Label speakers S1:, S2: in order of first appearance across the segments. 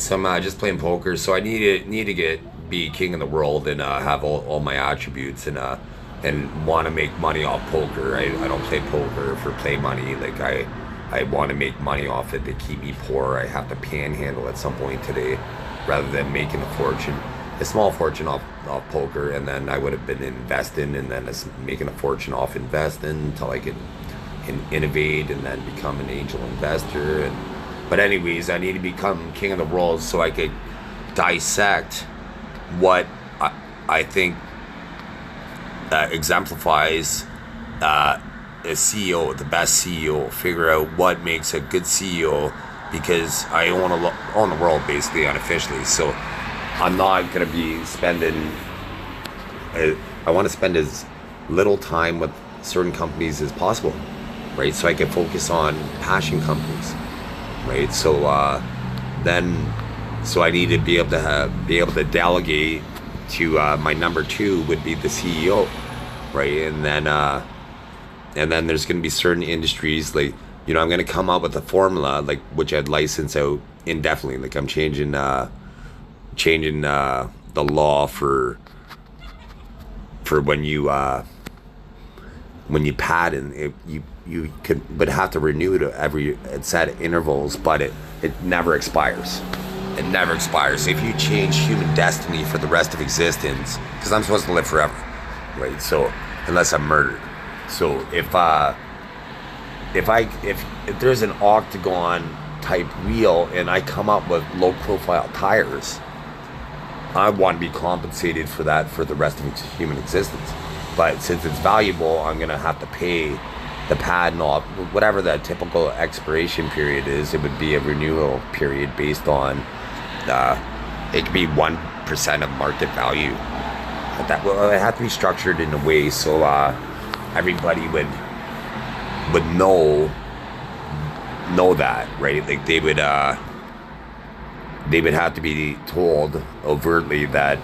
S1: So I'm just playing poker. So I need to be king of the world and have all my attributes and want to make money off poker. I don't play poker for play money. Like I want to make money off it to keep me poor. I have to panhandle at some point today, rather than making a small fortune off poker, and then I would have been investing and then making a fortune off investing until I could innovate and then become an angel investor. But anyways, I need to become king of the world so I could dissect what I think exemplifies a CEO, the best CEO. Figure out what makes a good CEO, because I own the world basically unofficially. So I'm not gonna be spending. I want to spend as little time with certain companies as possible, right? So I can focus on passion companies, right? So so I need to be able to delegate to my number two would be the CEO, right? And then there's going to be certain industries, like, I'm going to come up with a formula, like, which I'd license out indefinitely. Like, I'm changing the law for when you patent, you could, but have to renew it at set intervals, but it never expires. It never expires. If you change human destiny for the rest of existence, because I'm supposed to live forever, right? So unless I'm murdered. So if there's an octagon type wheel and I come up with low profile tires, I want to be compensated for that for the rest of human existence. But since it's valuable, I'm gonna have to pay the patent off, whatever the typical expiration period is. It would be a renewal period based on it could be 1% of market value. That will have to be structured in a way so everybody would know that, right? Like they would have to be told overtly that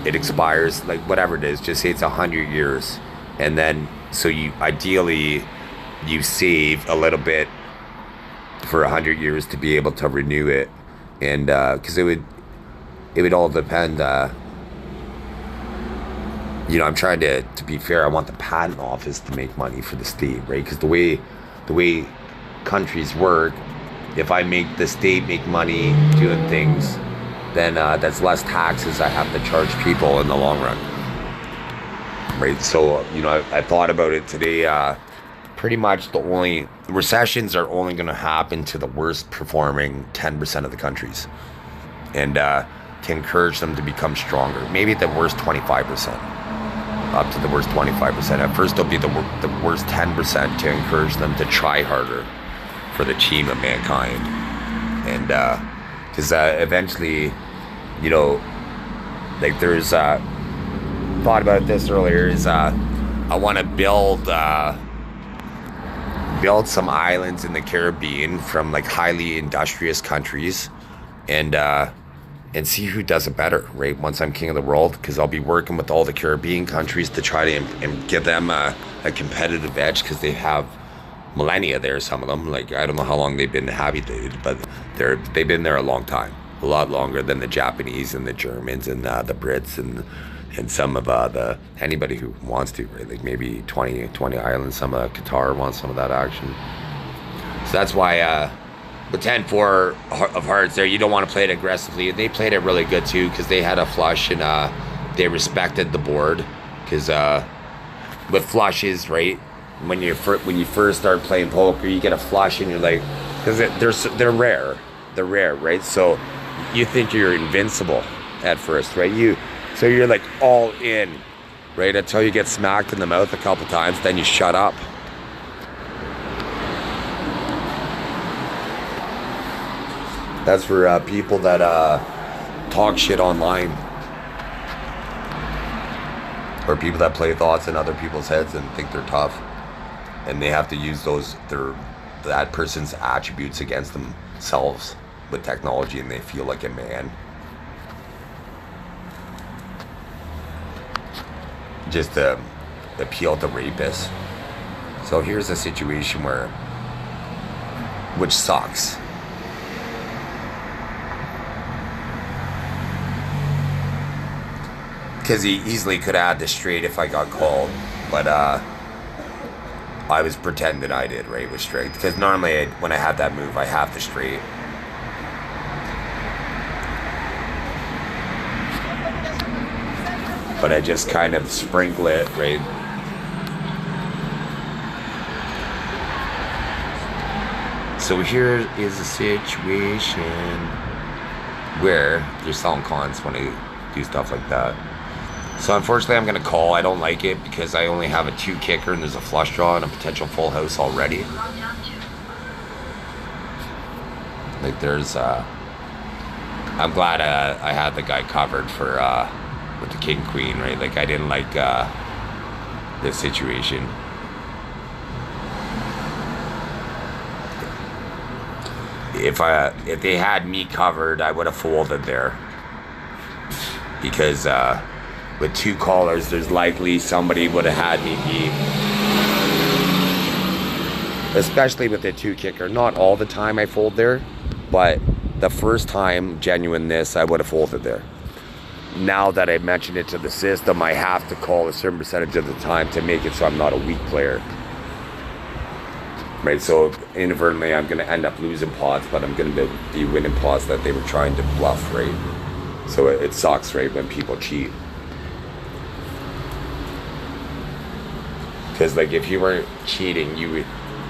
S1: it expires, like whatever it is, just say it's 100 years, and then so you ideally you save a little bit for 100 years to be able to renew it, and because it would all depend. I'm trying to be fair. I want the patent office to make money for the state, right? Because the way countries work, if I make the state make money doing things, then that's less taxes I have to charge people in the long run, right? So I thought about it today. Pretty much the only recessions are only going to happen to the worst performing 10% of the countries, and to encourage them to become stronger. Maybe the worst 25%, up to the worst 25%. At first, they'll be the worst 10% to encourage them to try harder for the team of mankind, and because eventually, like there's thought about this earlier, is I want to build some islands in the Caribbean from like highly industrious countries, and see who does it better, right? Once I'm king of the world, because I'll be working with all the Caribbean countries to try to and give them a competitive edge, because they have millennia there, some of them. Like, I don't know how long they've been habitated, but they've been there a long time, a lot longer than the Japanese and the Germans and the Brits and some of anybody who wants to, right? Like maybe 20 islands. Some of Qatar wants some of that action. So that's why with 10-4 of hearts there, you don't want to play it aggressively. They played it really good too, because they had a flush and they respected the board. Because with flushes, right, when you first start playing poker, you get a flush and you're like, because they're rare, right? So you think you're invincible at first, right? So you're like all in, right, until you get smacked in the mouth a couple times, then you shut up. That's for people that talk shit online, or people that play thoughts in other people's heads and think they're tough, and they have to use that person's attributes against themselves with technology, and they feel like a man. Just to appeal to rapists. So here's a situation which sucks. Because he easily could have had the straight if I got called, but I was pretending I did, right, with straight. Because normally when I have that move, I have the straight. But I just kind of sprinkle it, right? So here is a situation where there's selling cons when I do stuff like that. So unfortunately, I'm going to call. I don't like it because I only have a 2 kicker and there's a flush draw and a potential full house already. Like there's, I'm glad I had the guy covered for with the king queen, right? Like I didn't like this situation. If they had me covered, I would have folded there because. With 2 callers, there's likely somebody would have had me beat. Especially with the 2 kicker. Not all the time I fold there, but the first time, genuineness, I would have folded there. Now that I mentioned it to the system, I have to call a certain percentage of the time to make it so I'm not a weak player. Right, so inadvertently I'm going to end up losing pots, but I'm going to be winning pots that they were trying to bluff, right? So it sucks, right, when people cheat. Because like if you weren't cheating,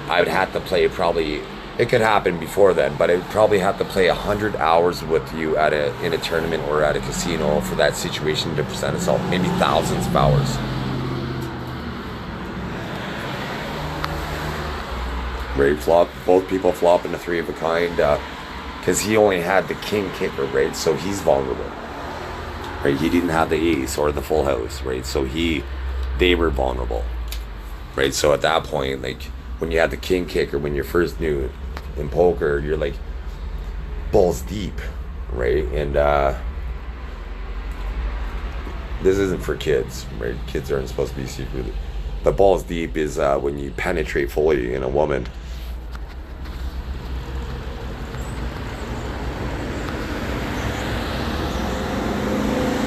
S1: I would have to play probably. It could happen before then, but I would probably have to play 100 hours with you in a tournament or at a casino for that situation to present itself. Maybe thousands of hours. Right, flop. Both people flop in a 3 of a kind. Because he only had the king kicker, right? So he's vulnerable. Right, he didn't have the ace or the full house, right? So they were vulnerable. Right, so at that point, like when you had the king kicker, when you're first new in poker, you're like balls deep, right? And this isn't for kids, right? Kids aren't supposed to be secret. But balls deep is when you penetrate fully in a woman.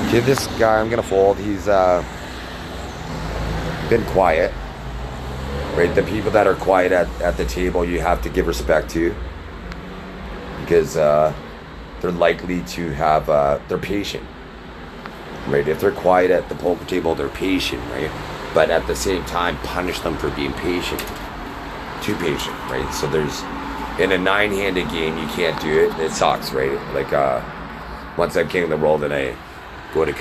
S1: Okay, this guy I'm gonna fold. He's been quiet. Right, the people that are quiet at the table, you have to give respect to, because they're likely to have they're patient, right? If they're quiet at the poker table, they're patient, right? But at the same time, punish them for being patient, too patient, right? So there's in a 9-handed game, you can't do it. It sucks, right? Like once I'm king of the world and I go to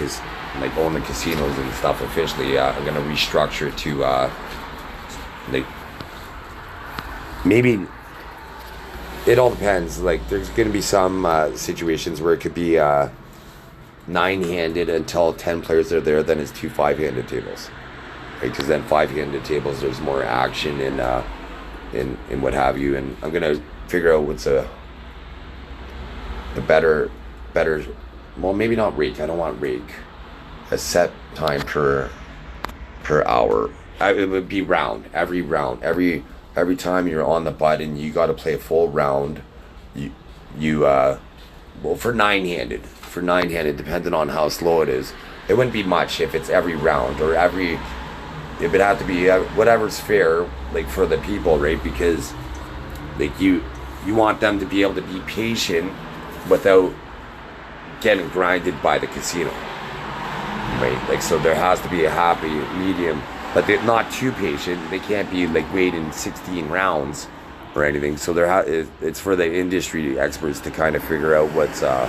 S1: own the casinos and stuff officially, I'm gonna restructure it to. Like maybe it all depends. Like there's going to be some situations where it could be 9-handed until 10 players are there. Then it's 2 5-handed tables, right? Because then 5-handed tables, there's more action and what have you. And I'm gonna figure out what's the better. Well, maybe not rake. I don't want rake. A set time per hour. It would be round, every time you're on the button, you got to play a full round. Well, for 9-handed, depending on how slow it is, it wouldn't be much if it's every round or if it had to be whatever's fair, like for the people, right? Because like you want them to be able to be patient without getting grinded by the casino, right? Like so, there has to be a happy medium. But they're not too patient. They can't be like waiting 16 rounds or anything. So it's for the industry experts to kind of figure out what's. Like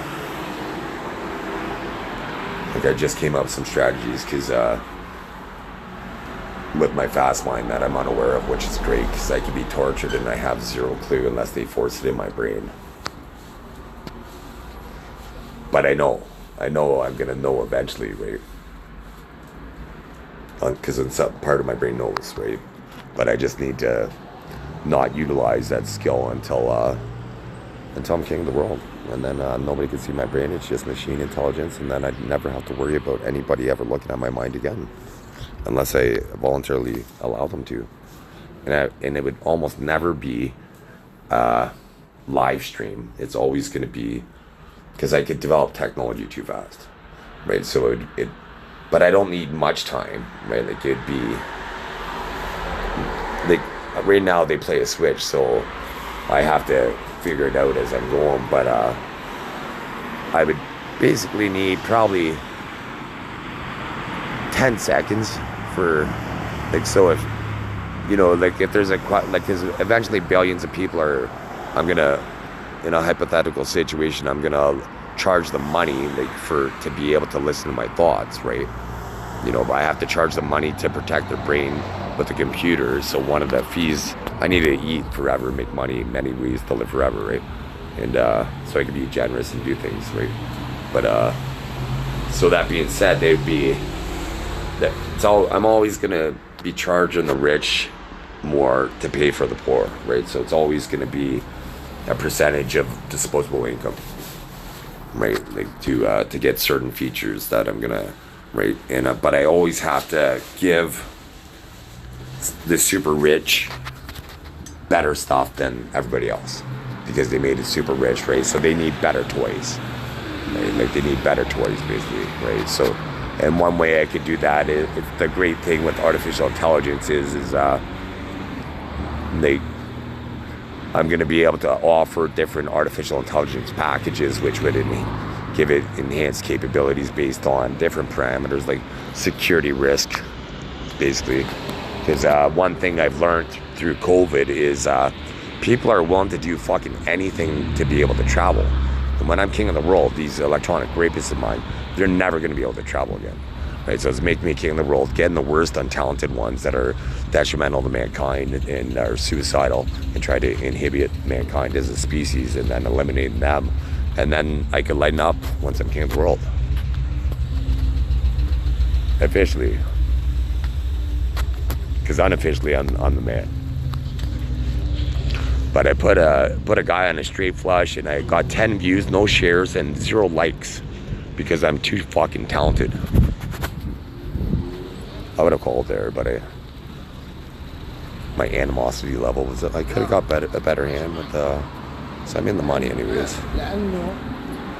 S1: I just came up with some strategies because with my fast mind that I'm unaware of, which is great because I can be tortured and I have zero clue unless they force it in my brain. But I know I'm gonna know eventually, right? Because some part of my brain knows, right? But I just need to not utilize that skill until I'm king of the world, and then nobody can see my brain. It's just machine intelligence, and then I'd never have to worry about anybody ever looking at my mind again, unless I voluntarily allow them to. And it would almost never be live stream. It's always going to be because I could develop technology too fast, right? So it but I don't need much time, right? Like it'd be like right now they play a switch, so I have to figure it out as I'm going. But I would basically need probably 10 seconds for like, so if you know, like if there's because eventually billions of people are, I'm gonna, in a hypothetical situation, I'm gonna charge them money like to be able to listen to my thoughts, right? You know, but I have to charge them money to protect their brain with the computer. So one of the fees, I need to eat forever, make money in many ways to live forever, right? And so I can be generous and do things, right? But so that being said, they'd be that it's all, I'm always gonna be charging the rich more to pay for the poor, right? So it's always gonna be a percentage of disposable income, right? Like to get certain features that I'm gonna, right? And but I always have to give the super rich better stuff than everybody else because they made it super rich, right? So they need better toys, right? Like they need better toys basically, right? So, and one way I could do that is, it's the great thing with artificial intelligence is I'm going to be able to offer different artificial intelligence packages, which would give it enhanced capabilities based on different parameters like security risk, basically. Because one thing I've learned through COVID is people are willing to do fucking anything to be able to travel. And when I'm king of the world, these electronic rapists of mine, they're never going to be able to travel again. Right, so it's making me king of the world, getting the worst untalented ones that are detrimental to mankind and are suicidal, and try to inhibit mankind as a species, and then eliminating them, and then I could lighten up once I'm king of the world. Officially, because unofficially I'm the man. But I put a guy on a straight flush, and I got 10 views, no shares, and 0 likes, because I'm too fucking talented. I would have called there, but my animosity level was I could have got a better hand with so I'm in the money anyways.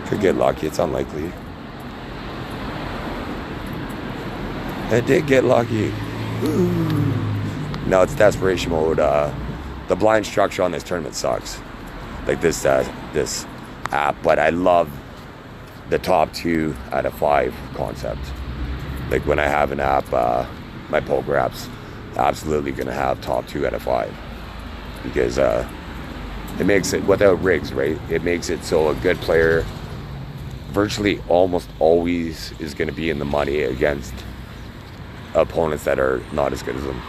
S1: Could get lucky, it's unlikely. I did get lucky. Ooh. No, it's desperation mode. The blind structure on this tournament sucks. Like this app, but I love the top 2 out of 5 concept. Like when I have an app, my poker app's absolutely gonna have top 2 out of 5 because it makes it, without rigs, right? It makes it so a good player virtually almost always is gonna be in the money against opponents that are not as good as them.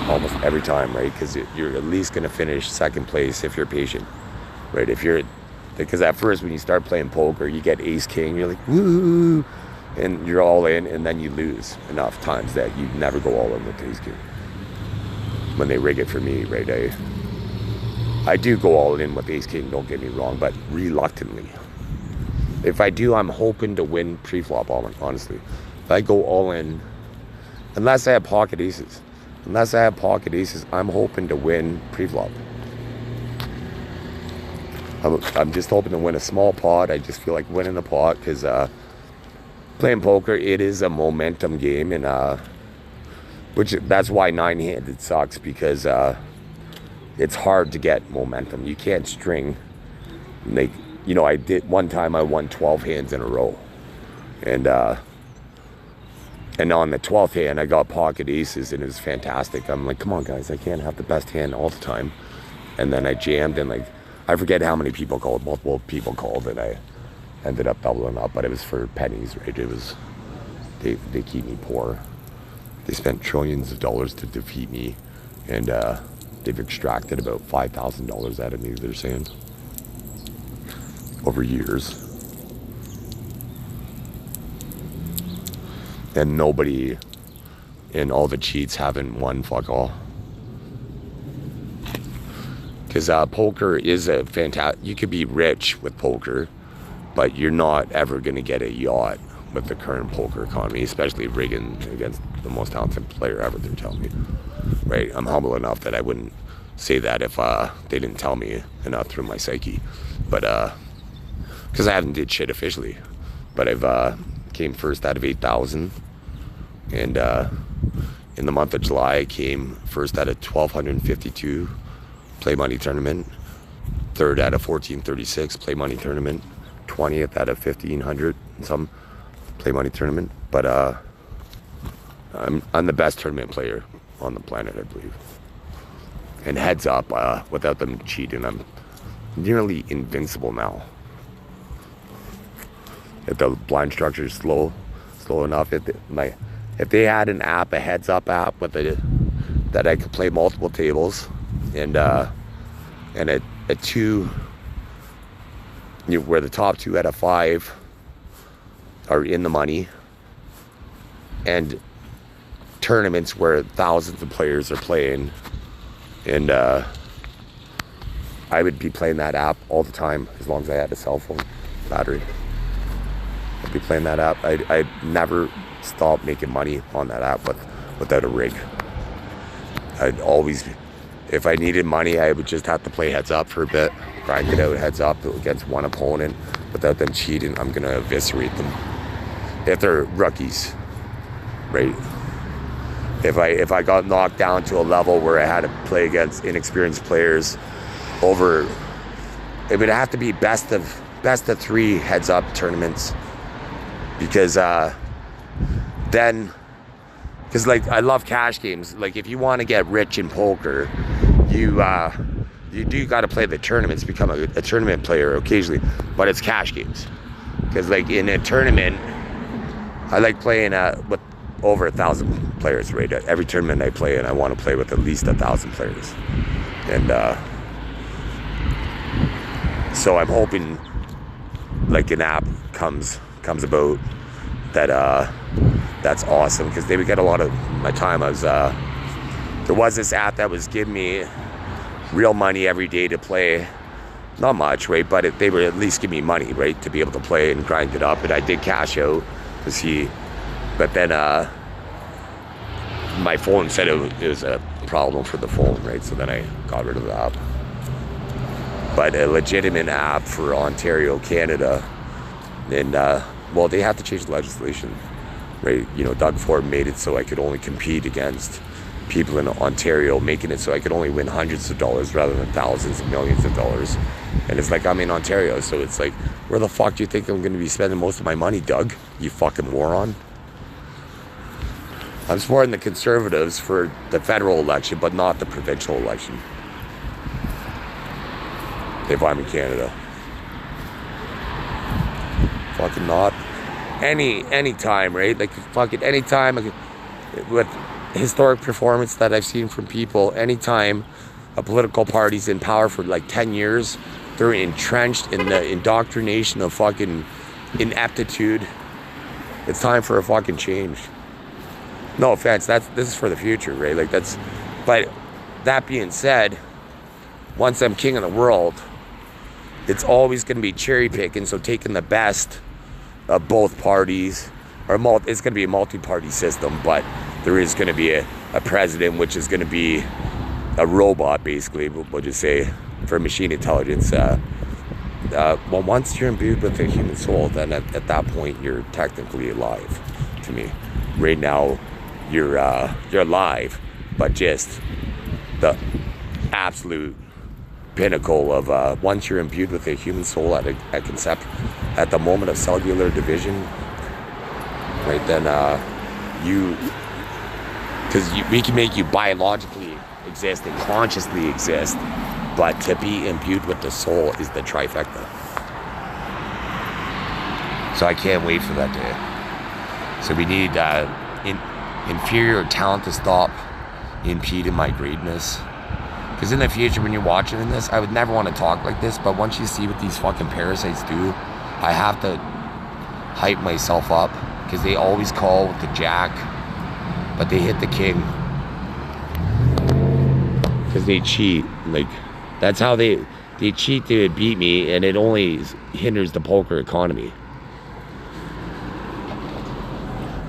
S1: Almost every time, right? Because you're at least gonna finish second place if you're patient, right? Because at first when you start playing poker, you get ace king, you're like, woo! And you're all in, and then you lose enough times that you never go all in with ace king. When they rig it for me, right? I do go all in with ace king, don't get me wrong, but reluctantly. If I do, I'm hoping to win pre-flop, honestly. If I go all in, unless I have pocket aces, I'm hoping to win pre-flop. I'm just hoping to win a small pot. I just feel like winning a pot because playing poker, it is a momentum game, and that's why 9-handed sucks, because it's hard to get momentum. You can't string. Like, you know, I did one time. I won 12 hands in a row, and on the 12th hand, I got pocket aces, and it was fantastic. I'm like, come on, guys, I can't have the best hand all the time. And then I jammed, and like, I forget how many people called. Multiple people called, and I ended up doubling up, but it was for pennies, right? It was, they keep me poor. They spent trillions of dollars to defeat me, and they've extracted about $5,000 out of me, they're saying, over years. And nobody in all the cheats haven't won fuck all. Because poker is a fantastic, you could be rich with poker, but you're not ever going to get a yacht with the current poker economy, especially rigging against the most talented player ever, they're telling me. Right? I'm humble enough that I wouldn't say that if they didn't tell me enough through my psyche. But, because I haven't did shit officially. But I've came first out of 8,000. And in the month of July, I came first out of 1,252 play money tournament, third out of 1,436 play money tournament, 20th out of 1,500 some play money tournament. But I'm the best tournament player on the planet, I believe. And heads up, without them cheating, I'm nearly invincible now. If the blind structure is slow enough, if they had an app, a heads up app that I could play multiple tables, and a two, where the top 2 out of 5 are in the money, and tournaments where thousands of players are playing, and I would be playing that app all the time as long as I had a cell phone battery. I'd be playing that app. I'd never stop making money on that app without a rig. I'd always, if I needed money, I would just have to play heads up for a bit, grind it out heads up against one opponent without them cheating. I'm gonna eviscerate them if they're rookies, right? If I got knocked down to a level where I had to play against inexperienced players over, it would have to be best of 3 heads up tournaments, because like, I love cash games. Like, if you want to get rich in poker, you do got to play the tournaments, become a tournament player occasionally, but it's cash games. Because like in a tournament, I like playing with over 1,000 players, right? Every tournament I play in, I want to play with at least 1,000 players. And so I'm hoping like an app comes about that's awesome, because they would get a lot of my time. There was this app that was giving me real money every day to play. Not much, right? But they would at least give me money, right, to be able to play and grind it up. And I did cash out to see, but then my phone said it was a problem for the phone, right? So then I got rid of the app. But a legitimate app for Ontario, Canada, and well, they have to change the legislation, right? Doug Ford made it so I could only compete against people in Ontario, making it so I could only win hundreds of dollars rather than thousands and millions of dollars. And it's like, I'm in Ontario, so it's like, where the fuck do you think I'm going to be spending most of my money, Doug? You fucking moron. I'm supporting the Conservatives for the federal election, but not the provincial election, if I'm in Canada. Fucking not. Any time, right? Like, fucking any time, with historic performance that I've seen from people, anytime a political party's in power for like 10 years, they're entrenched in the indoctrination of fucking ineptitude. It's time for a fucking change. No offense, this is for the future, right? Like, but that being said, once I'm king of the world, it's always going to be cherry picking. So taking the best of both parties, or it's going to be a multi-party system, but there is going to be a president, which is going to be a robot, basically. We'll just say, for machine intelligence. Well, once you're imbued with a human soul, then at that point you're technically alive. To me, right now, you're alive, but just the absolute pinnacle of once you're imbued with a human soul at at the moment of cellular division, right? Then we can make you biologically exist and consciously exist, but to be imbued with the soul is the trifecta. So I can't wait for that day. So we need inferior talent to stop impeding my greatness. Because in the future, when you're watching this, I would never want to talk like this, but once you see what these fucking parasites do, I have to hype myself up, because they always call with the jack, but they hit the king. Because they cheat. Like, that's how they cheat to beat me, and it only hinders the poker economy.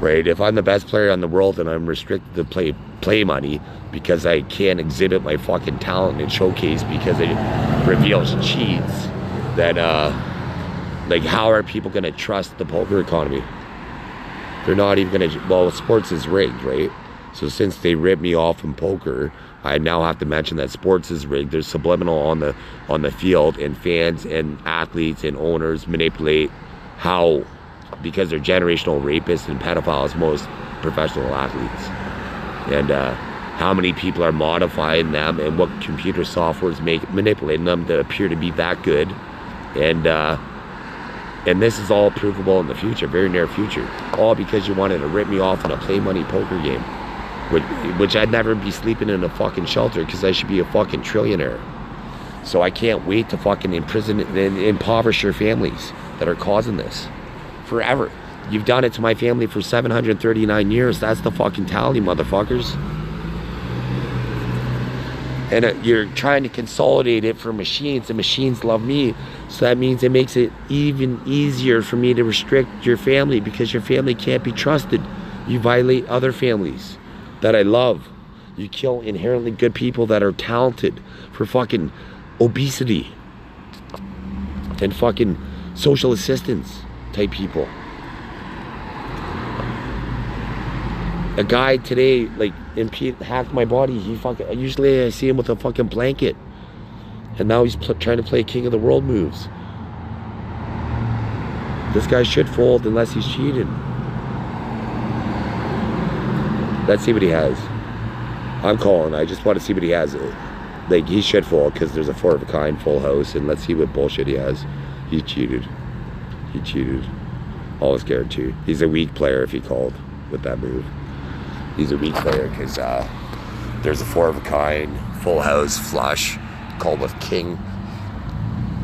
S1: Right? If I'm the best player in the world and I'm restricted to play money because I can't exhibit my fucking talent and showcase because it reveals cheats, then like, how are people gonna trust the poker economy? they're not even gonna, well, sports is rigged, right? So since they ripped me off in poker, I now have to mention that sports is rigged. There's subliminal on the field, and fans and athletes and owners manipulate how, because they're generational rapists and pedophiles, most professional athletes. And how many people are modifying them, and what computer softwares manipulating them to appear to be that good. And this is all provable in the future, very near future. All because you wanted to rip me off in a play money poker game. Which I'd never be sleeping in a fucking shelter because I should be a fucking trillionaire. So I can't wait to fucking imprison and impoverish your families that are causing this forever. You've done it to my family for 739 years. That's the fucking tally, motherfuckers. And you're trying to consolidate it for machines, and machines love me. So that means it makes it even easier for me to restrict your family, because your family can't be trusted. You violate other families that I love. You kill inherently good people that are talented for fucking obesity and fucking social assistance type people. A guy today, like, hacked my body. Usually I see him with a fucking blanket, and now he's trying to play King of the World moves. This guy should fold unless he's cheated. Let's see what he has. I'm calling. I just want to see what he has. Like, he should fold because there's a 4 of a kind full house, and let's see what bullshit he has. He cheated. He cheated. Always guaranteed. He's a weak player if he called with that move. He's a weak player because there's a 4 of a kind full house flush called with king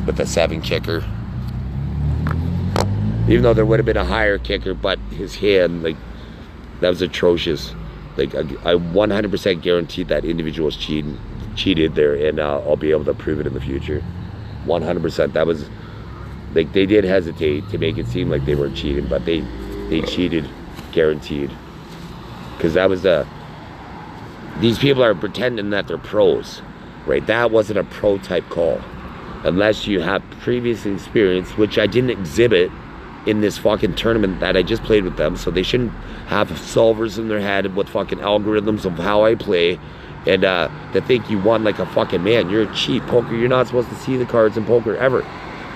S1: with a 7 kicker. Even though there would have been a higher kicker, but his hand, like, that was atrocious. Like, I 100% guarantee that individual was cheated there, and I'll be able to prove it in the future. 100%. That was, like, they did hesitate to make it seem like they weren't cheating, but they cheated, guaranteed. Because that was these people are pretending that they're pros, right? That wasn't a pro type call. Unless you have previous experience, which I didn't exhibit in this fucking tournament that I just played with them, so they shouldn't have solvers in their head with fucking algorithms of how I play, and to think you won like a fucking man. You're a cheat. Poker, you're not supposed to see the cards in poker ever,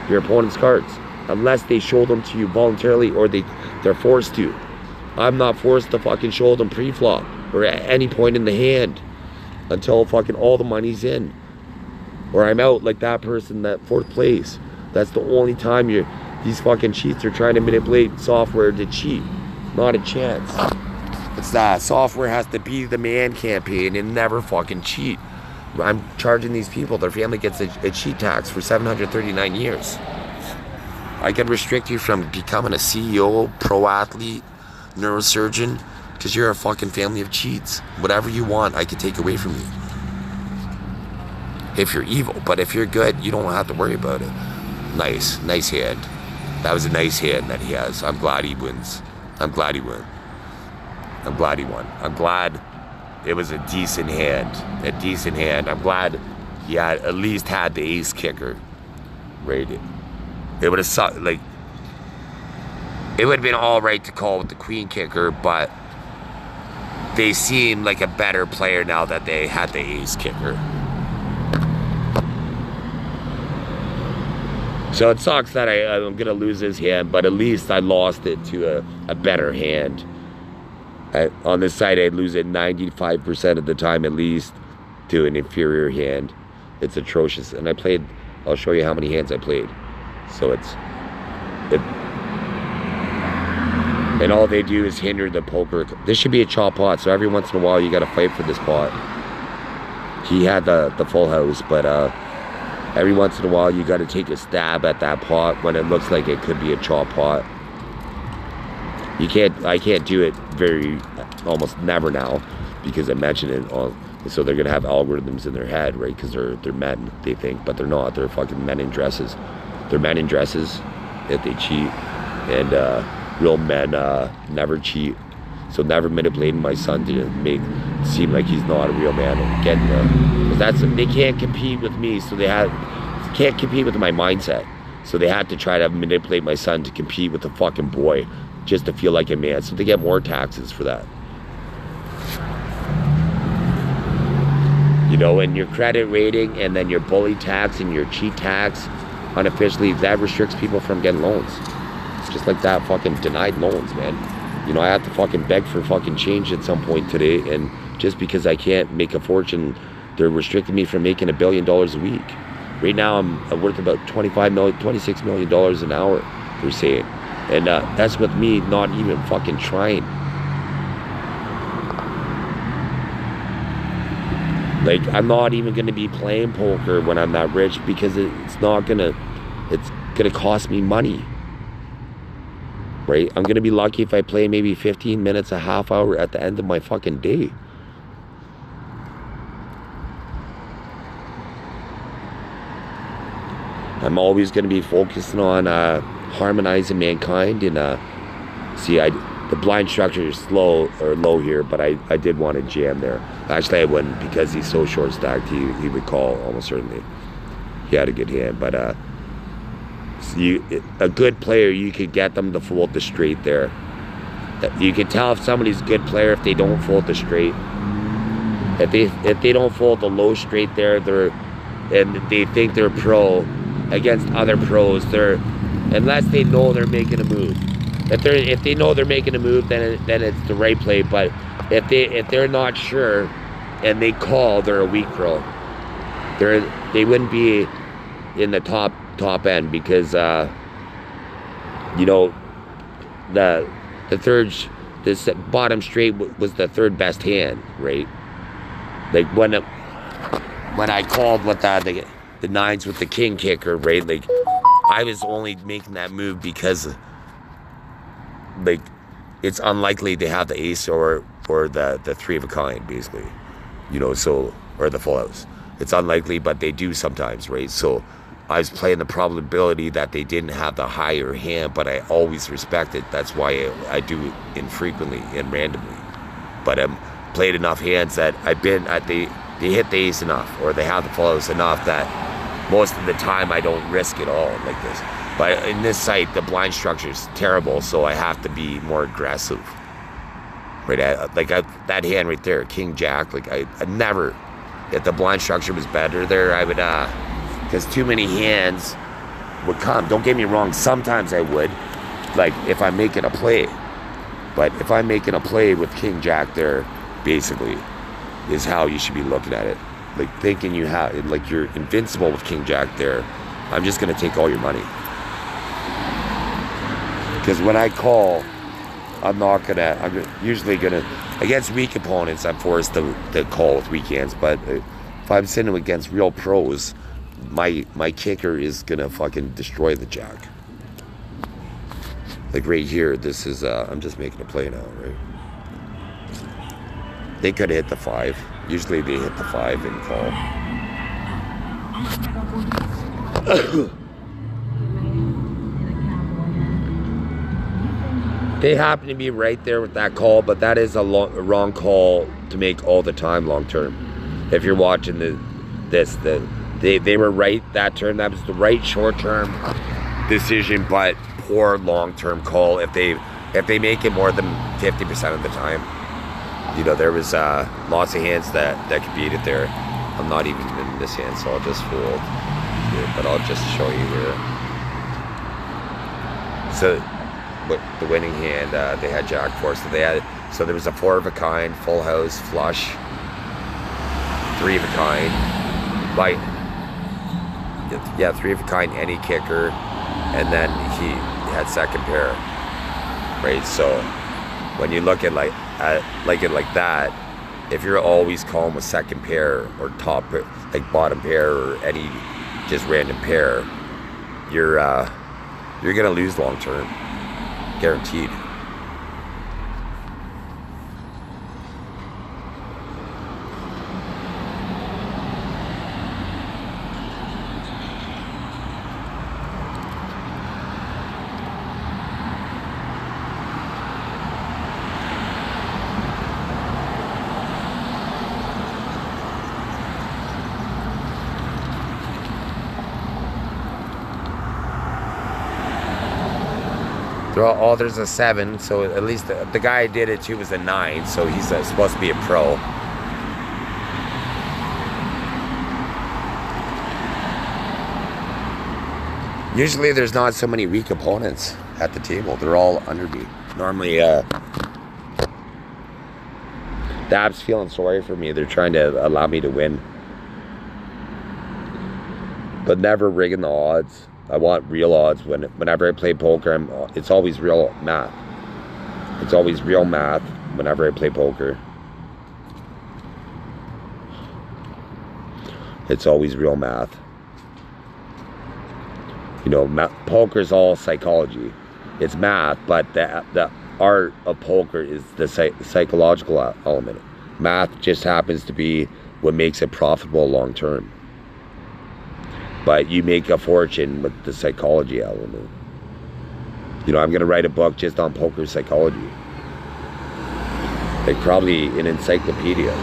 S1: your opponent's cards, unless they show them to you voluntarily or they're forced to. I'm not forced to fucking show them pre-flop or at any point in the hand until fucking all the money's in, or I'm out like that person that 4th place. That's the only time these fucking cheats are trying to manipulate software to cheat. Not a chance. It's that software has to be the man campaign and never fucking cheat. I'm charging these people, their family gets a cheat tax for 739 years. I can restrict you from becoming a CEO, pro athlete, neurosurgeon, because you're a fucking family of cheats. Whatever you want, I can take away from you. If you're evil, but if you're good, you don't have to worry about it. Nice hand. That was a nice hand that he has. I'm glad he wins. I'm glad he won. I'm glad he won. I'm glad it was a decent hand. I'm glad he had at least had the ace kicker rated. It would have sucked. Like, it would have been all right to call with the queen kicker, but they seem like a better player now that they had the ace kicker. So it sucks that I'm going to lose his hand, but at least I lost it to a better hand. On this side, I'd lose it 95% of the time at least to an inferior hand. It's atrocious. And I'll show you how many hands I played. So and all they do is hinder the poker. This should be a chop pot, so every once in a while you got to fight for this pot. He had the full house, but every once in a while you got to take a stab at that pot when it looks like it could be a chop pot. I can't do it almost never now, because I mentioned it all. So they're gonna have algorithms in their head, right? Because they're men, they think, but they're not. They're fucking men in dresses. They're men in dresses if they cheat, and real men never cheat. So never manipulating my son to make it seem like he's not a real man. They can't compete with me, so they can't compete with my mindset. So they had to try to manipulate my son to compete with the fucking boy. just to feel like a man. So they get more taxes for that. You know, and your credit rating, and then your bully tax and your cheat tax, unofficially, that restricts people from getting loans. It's just like that, fucking denied loans, man. You know, I have to fucking beg for fucking change at some point today, and just because I can't make a fortune, they're restricting me from making $1 billion a week. Right now, I'm worth about $26 million an hour, they're saying. And that's with me not even fucking trying. Like, I'm not even going to be playing poker when I'm that rich, because it's gonna cost me money. Right? I'm going to be lucky if I play maybe 15 minutes, a half hour at the end of my fucking day. I'm always going to be focusing on harmonizing mankind. And the blind structure is low here, but I did want to jam there. Actually, I wouldn't, because he's so short stacked. He would call almost certainly. He had a good hand, but a good player, you could get them to fold the straight there. You can tell if somebody's a good player if they don't fold the straight. If they don't fold the low straight there, and they think they're pro against other pros, unless they know they're making a move. If they know they're making a move, then it's the right play. But if they're not sure and they call, they're a weak pro. They wouldn't be in the top end, because you know, this bottom straight was the third best hand, right? Like when I called with the nines with the king kicker, right? Like, I was only making that move because, like, it's unlikely to have the ace or the three of a kind, basically, you know, so, or the full house. It's unlikely, but they do sometimes, right? So I was playing the probability that they didn't have the higher hand, but I always respect it. That's why I do it infrequently and randomly. But played enough hands that they hit the ace enough, or they have the full house enough, that most of the time I don't risk it all like this. But in this site, the blind structure is terrible, so I have to be more aggressive. Right, that hand right there, King Jack. Like I never, if the blind structure was better there, I would, because too many hands would come. Don't get me wrong, sometimes I would, like if I'm making a play. But if I'm making a play with King Jack there, basically, is how you should be looking at it. Like thinking like you're invincible with King Jack there, I'm just gonna take all your money. Because when I call, I'm usually gonna, against weak opponents, I'm forced to call with weak hands. But if I'm sitting against real pros, my kicker is gonna fucking destroy the jack. Like right here, this is, I'm just making a play now, right? They could hit the 5. Usually they hit the 5 and call. They happen to be right there with that call, but that is a wrong call to make all the time long term. If you're watching they were right that turn. That was the right short term decision, but poor long term call if they make it more than 50% of the time. You know, there was lots of hands that could beat it there. I'm not even in this hand, so I'll just fold here, but I'll just show you here. So the winning hand, they had Jack 4, so there was a 4 of a kind, full house, flush, 3 of a kind, like, yeah, 3 of a kind, any kicker, and then he had second pair, right? So when you look at it like that, if you're always calling with second pair or top, like bottom pair or any just random pair, you're gonna lose long term, guaranteed. They're all, oh, there's a 7, so at least the guy I did it to was a 9, so he's supposed to be a pro. Usually there's not so many weak opponents at the table. They're all under me. Normally, the app's feeling sorry for me. They're trying to allow me to win. But never rigging the odds. I want real odds. Whenever I play poker, it's always real math. It's always real math whenever I play poker. It's always real math. You know, poker's all psychology. It's math, but the art of poker is the psychological element. Math just happens to be what makes it profitable long term. But you make a fortune with the psychology element. You know, I'm going to write a book just on poker psychology. Like probably an encyclopedia.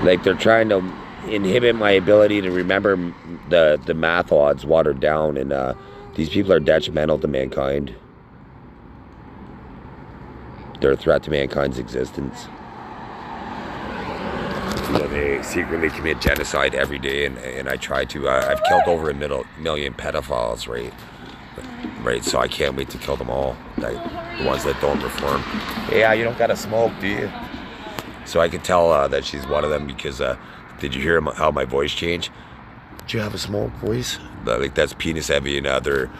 S1: Like they're trying to inhibit my ability to remember the math odds watered down, and these people are detrimental to mankind. They're a threat to mankind's existence. You know, they secretly commit genocide every day, and I try to. I've killed over a million pedophiles, right? So I can't wait to kill them all. The ones that don't reform. Yeah, you don't gotta smoke, do you? So I could tell that she's one of them because did you hear how my voice changed? Did you have a smoke voice? Like that's penis heavy, and they're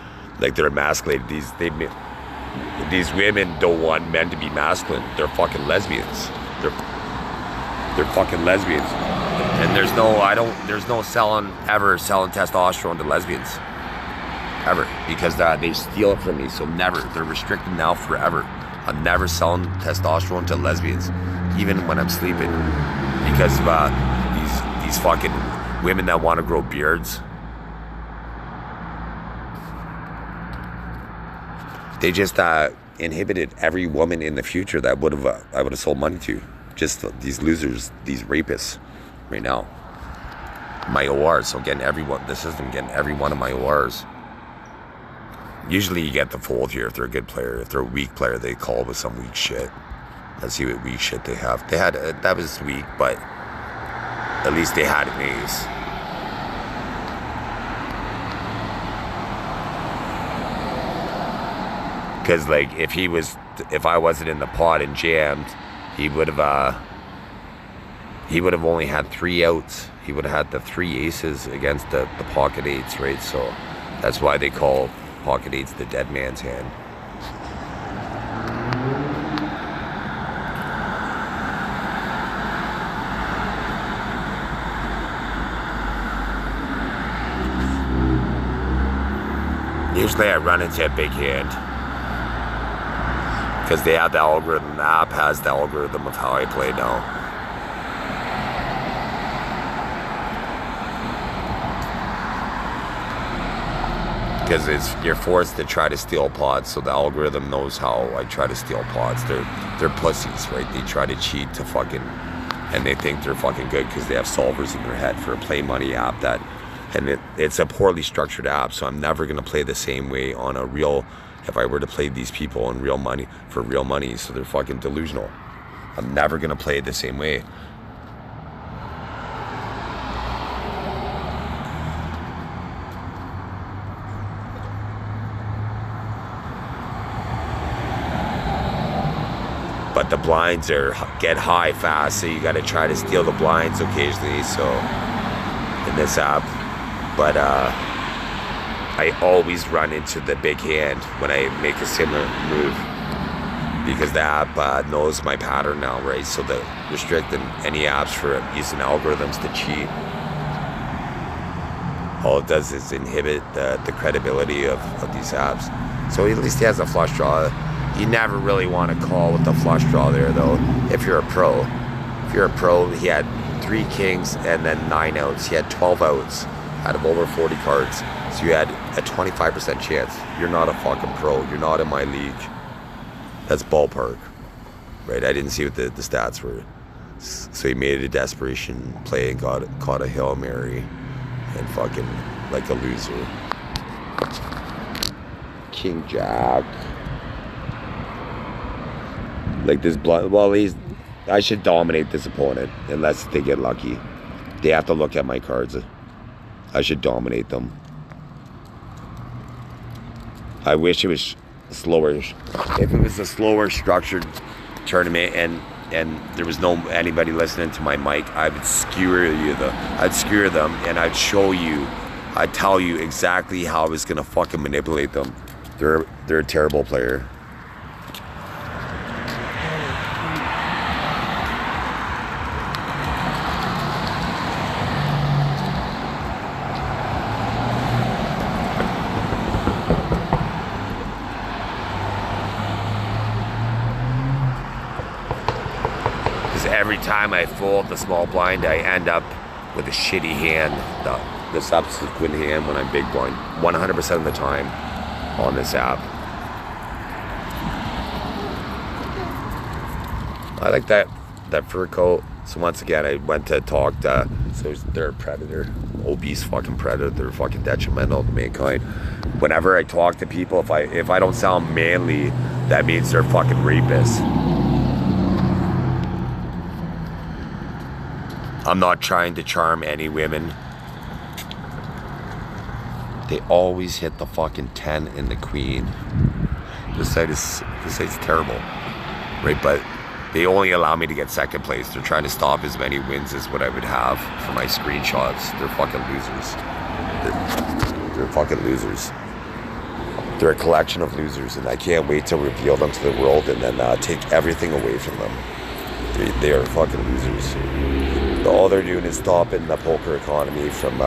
S1: emasculated. These women don't want men to be masculine. They're fucking lesbians. They're fucking lesbians. And there's no selling testosterone to lesbians. Ever. Because they steal it from me, so never. They're restricted now forever. I'm never selling testosterone to lesbians. Even when I'm sleeping. Because of these fucking women that want to grow beards. They just inhibited every woman in the future that I would have sold money to. Just these losers, these rapists, right now. My ORs, so getting the system getting every one of my ORs. Usually you get the fold here if they're a good player. If they're a weak player, they call with some weak shit. Let's see what weak shit they have. They had that was weak, but at least they had an ace. Because like if I wasn't in the pot and jammed, he would have only had 3 outs. He would have had the 3 aces against the pocket 8s, right? So that's why they call pocket 8s the dead man's hand. Usually I run into a big hand. Because they have the algorithm, the app has the algorithm of how I play now. Because you're forced to try to steal pots, so the algorithm knows how I try to steal pots. They're pussies, right? They try to cheat to fucking, and they think they're fucking good because they have solvers in their head for a play money app it's a poorly structured app, so I'm never gonna play the same way on a real. If I were to play these people on real money for real money, so they're fucking delusional. I'm never gonna play it the same way. But the blinds get high fast, so you gotta try to steal the blinds occasionally. So in this app, but I always run into the big hand when I make a similar move because the app knows my pattern now, right? So they're restricting any apps for using algorithms to cheat. All it does is inhibit the credibility of these apps. So at least he has a flush draw. you never really want to call with the flush draw there, though, if you're a pro. If you're a pro, he had 3 kings and then 9 outs. He had 12 outs out of over 40 cards. So you had a 25% chance. You're not a fucking pro. You're not in my league. That's ballpark. Right? I didn't see what the stats were. So he made a desperation play and caught a Hail Mary and fucking like a loser. King Jack. Like this blood. Well, I should dominate this opponent unless they get lucky. They have to look at my cards. I should dominate them. I wish it was slower. If it was a slower structured tournament and there was anybody listening to my mic, I would I'd skewer them and I'd show you, I'd tell you exactly how I was gonna fucking manipulate them. They're a terrible player. Every time I fold the small blind, I end up with a shitty hand, the subsequent hand when I'm big blind, 100% of the time on this app. I like that fur coat. So once again, I went to talk to, so they're a predator, obese fucking predator. They're fucking detrimental to mankind. Whenever I talk to people, if I don't sound manly, that means they're fucking rapists. I'm not trying to charm any women. They always hit the fucking 10 and the queen. This site's terrible, right? But they only allow me to get second place. They're trying to stop as many wins as what I would have for my screenshots. They're fucking losers. They're fucking losers. They're a collection of losers, and I can't wait to reveal them to the world and then take everything away from them. They are fucking losers. All they're doing is stopping the poker economy from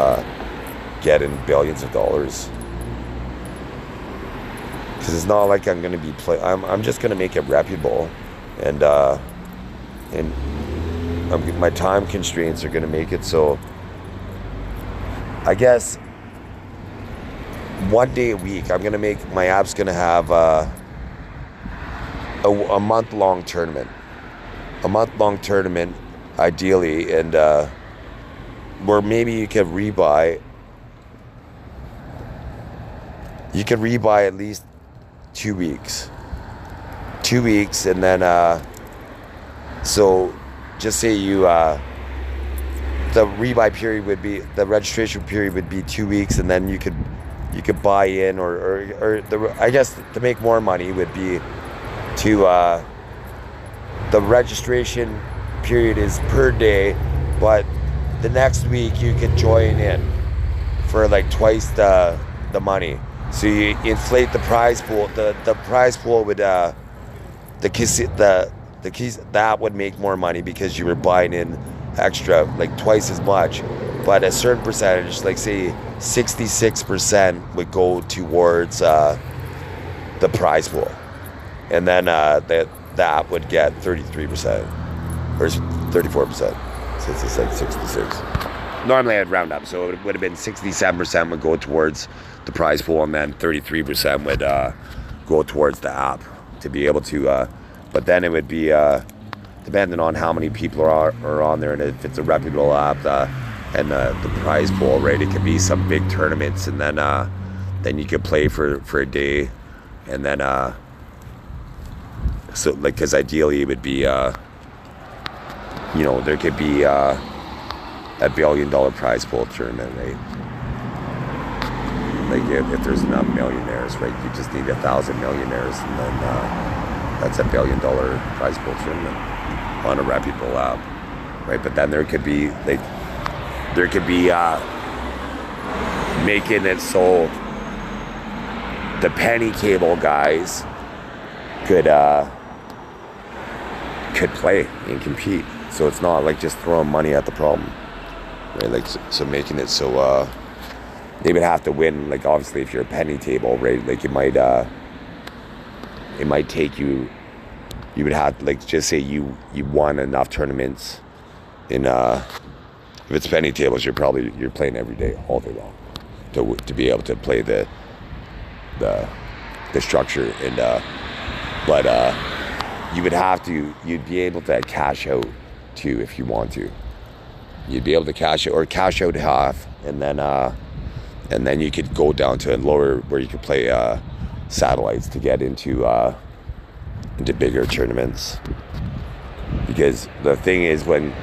S1: getting billions of dollars. Because it's not like I'm going to be I'm just going to make it reputable, and my time constraints are going to make it so. I guess 1 day a week, I'm going to make my app's going to have a month-long tournament. A month-long tournament. Ideally, and where maybe you could rebuy at least 2 weeks. 2 weeks, and then so just say you the rebuy period would be, the registration period would be 2 weeks, and then you could buy in, or I guess to make more money would be to the registration period is per day, but the next week you could join in for like twice the money. So you inflate the prize pool. The prize pool would the app would make more money because you were buying in extra, like twice as much. But a certain percentage, like say 66%, would go towards the prize pool, and then the app would get 33%. Or 34%, since it's like 66. Normally I'd round up, so it would have been 67% would go towards the prize pool, and then 33% would go towards the app to be able to. But then it would be depending on how many people are on there, and if it's a reputable app, and the prize pool, right? It could be some big tournaments, and then you could play for a day, and then so like, because ideally it would be. There could be a $1 billion prize pool tournament, right? Like if there's enough millionaires, right? You just need 1,000 millionaires, and then that's $1 billion prize pool tournament on a reputable app, right? But then there could be making it so the penny table guys could play and compete. So it's not like just throwing money at the problem, right? Like, so making it so they would have to win. Like, obviously, if you're a penny table, right? Like, it it might take you. You would have, like, just say you won enough tournaments in if it's penny tables, you're playing every day, all day long, to be able to play the structure. And but you'd be able to cash out too if you want to. You'd be able to cash out half, and then you could go down to a lower where you could play satellites to get into bigger tournaments. Because the thing is, when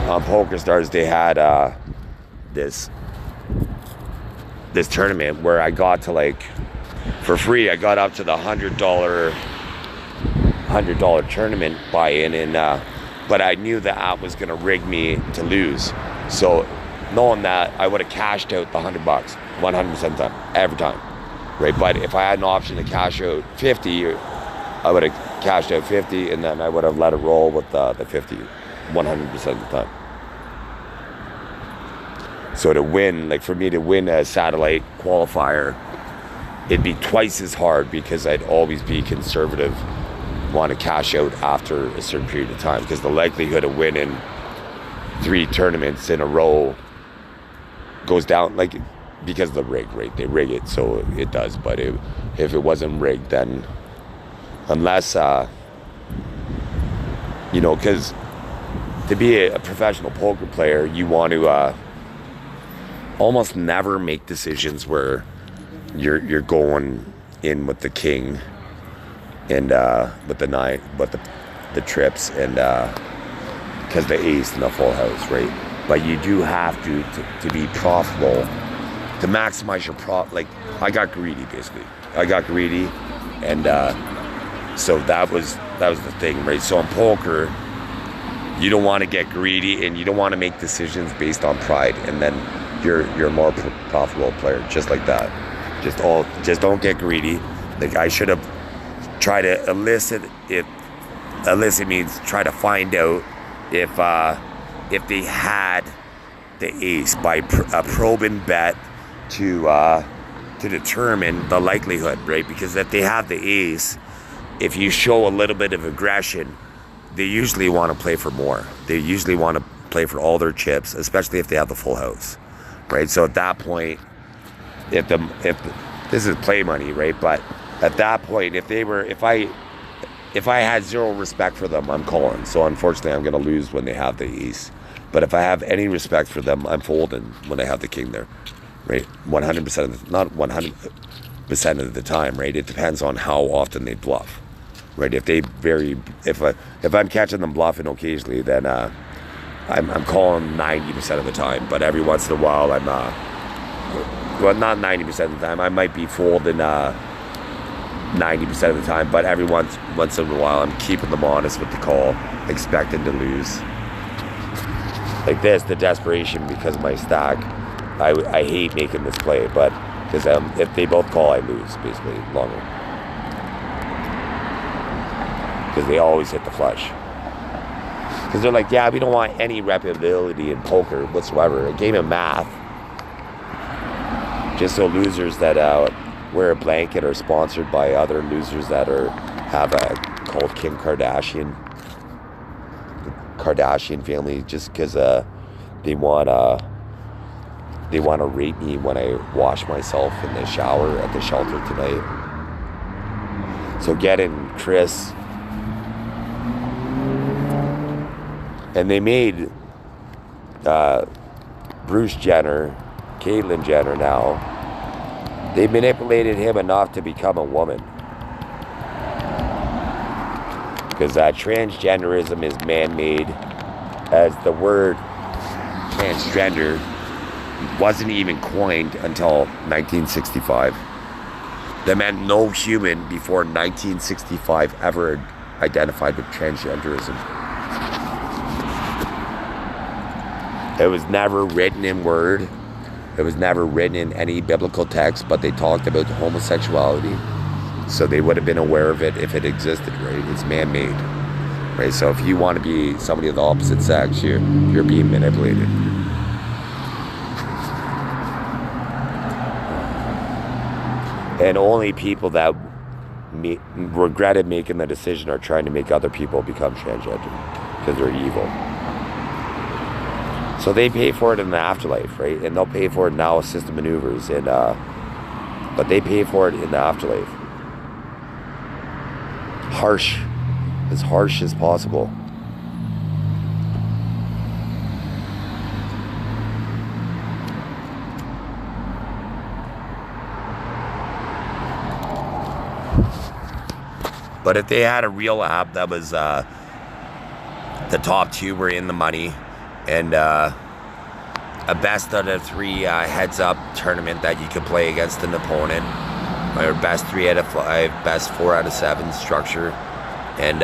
S1: on Poker Stars, they had this tournament where I got to, like, for free, I got up to the $100 tournament buy-in, and but I knew the app was gonna rig me to lose. So knowing that, I would have cashed out the $100 100% of the time, every time, right? But if I had an option to cash out 50, I would have cashed out 50, and then I would have let it roll with the 50 100% of the time. So to win, like, for me to win a satellite qualifier, it'd be twice as hard, because I'd always be conservative, want to cash out after a certain period of time, because the likelihood of winning 3 tournaments in a row goes down, like, because of the rig, right? They rig it, so it does. But if it wasn't rigged, then unless because to be a professional poker player, you want to almost never make decisions where you're going in with the king and with the 9, with the trips, and because the ace and the full house, right? But you do have to be profitable, to maximize your like, I got greedy, basically. And so that was the thing, right? So in poker, you don't want to get greedy, and you don't want to make decisions based on pride, and then you're a more profitable player, just like that. Just don't get greedy. Like, I should have tried to elicit means try to find out if they had the ace by a probing bet to determine the likelihood, right? Because if they have the ace, if you show a little bit of aggression, they usually want to play for more. They usually want to play for all their chips, especially if they have the full house, right? So at that point, if this is play money, right? But at that point, if I had zero respect for them, I'm calling. So unfortunately, I'm going to lose when they have the ace. But if I have any respect for them, I'm folding when they have the king there, right? 100% not 100% of the time, right? It depends on how often they bluff, right? If I'm catching them bluffing occasionally, then I'm calling 90% of the time. But every once in a while, I'm not 90% of the time. I might be folding 90% of the time, but every once in a while, I'm keeping them honest with the call, expecting to lose. Like this, the desperation because of my stack. I hate making this play, but because if they both call, I lose, basically, longer. Because they always hit the flush. Because they're like, yeah, we don't want any reputability in poker whatsoever. A game of math. Just so losers that wear a blanket are sponsored by other losers that have a called Kim Kardashian. The Kardashian family, just because they want to rape me when I wash myself in the shower at the shelter tonight. So getting Chris, and they made Bruce Jenner, Caitlyn Jenner now, they manipulated him enough to become a woman. Because transgenderism is man-made, as the word transgender wasn't even coined until 1965. That meant no human before 1965 ever identified with transgenderism. It was never written in word. It was never written in any biblical text, but they talked about homosexuality. So they would have been aware of it if it existed, right? It's man-made, right? So if you want to be somebody of the opposite sex, you're being manipulated. And only people that regretted making the decision or trying to make other people become transgender because they're evil. So they pay for it in the afterlife, right? And they'll pay for it now, assisted maneuvers, and but they pay for it in the afterlife. Harsh, as harsh as possible. But if they had a real app that was the top two were in the money, and a best out of three heads-up tournament that you could play against an opponent, or best 3 out of 5, best 4 out of 7 structure, and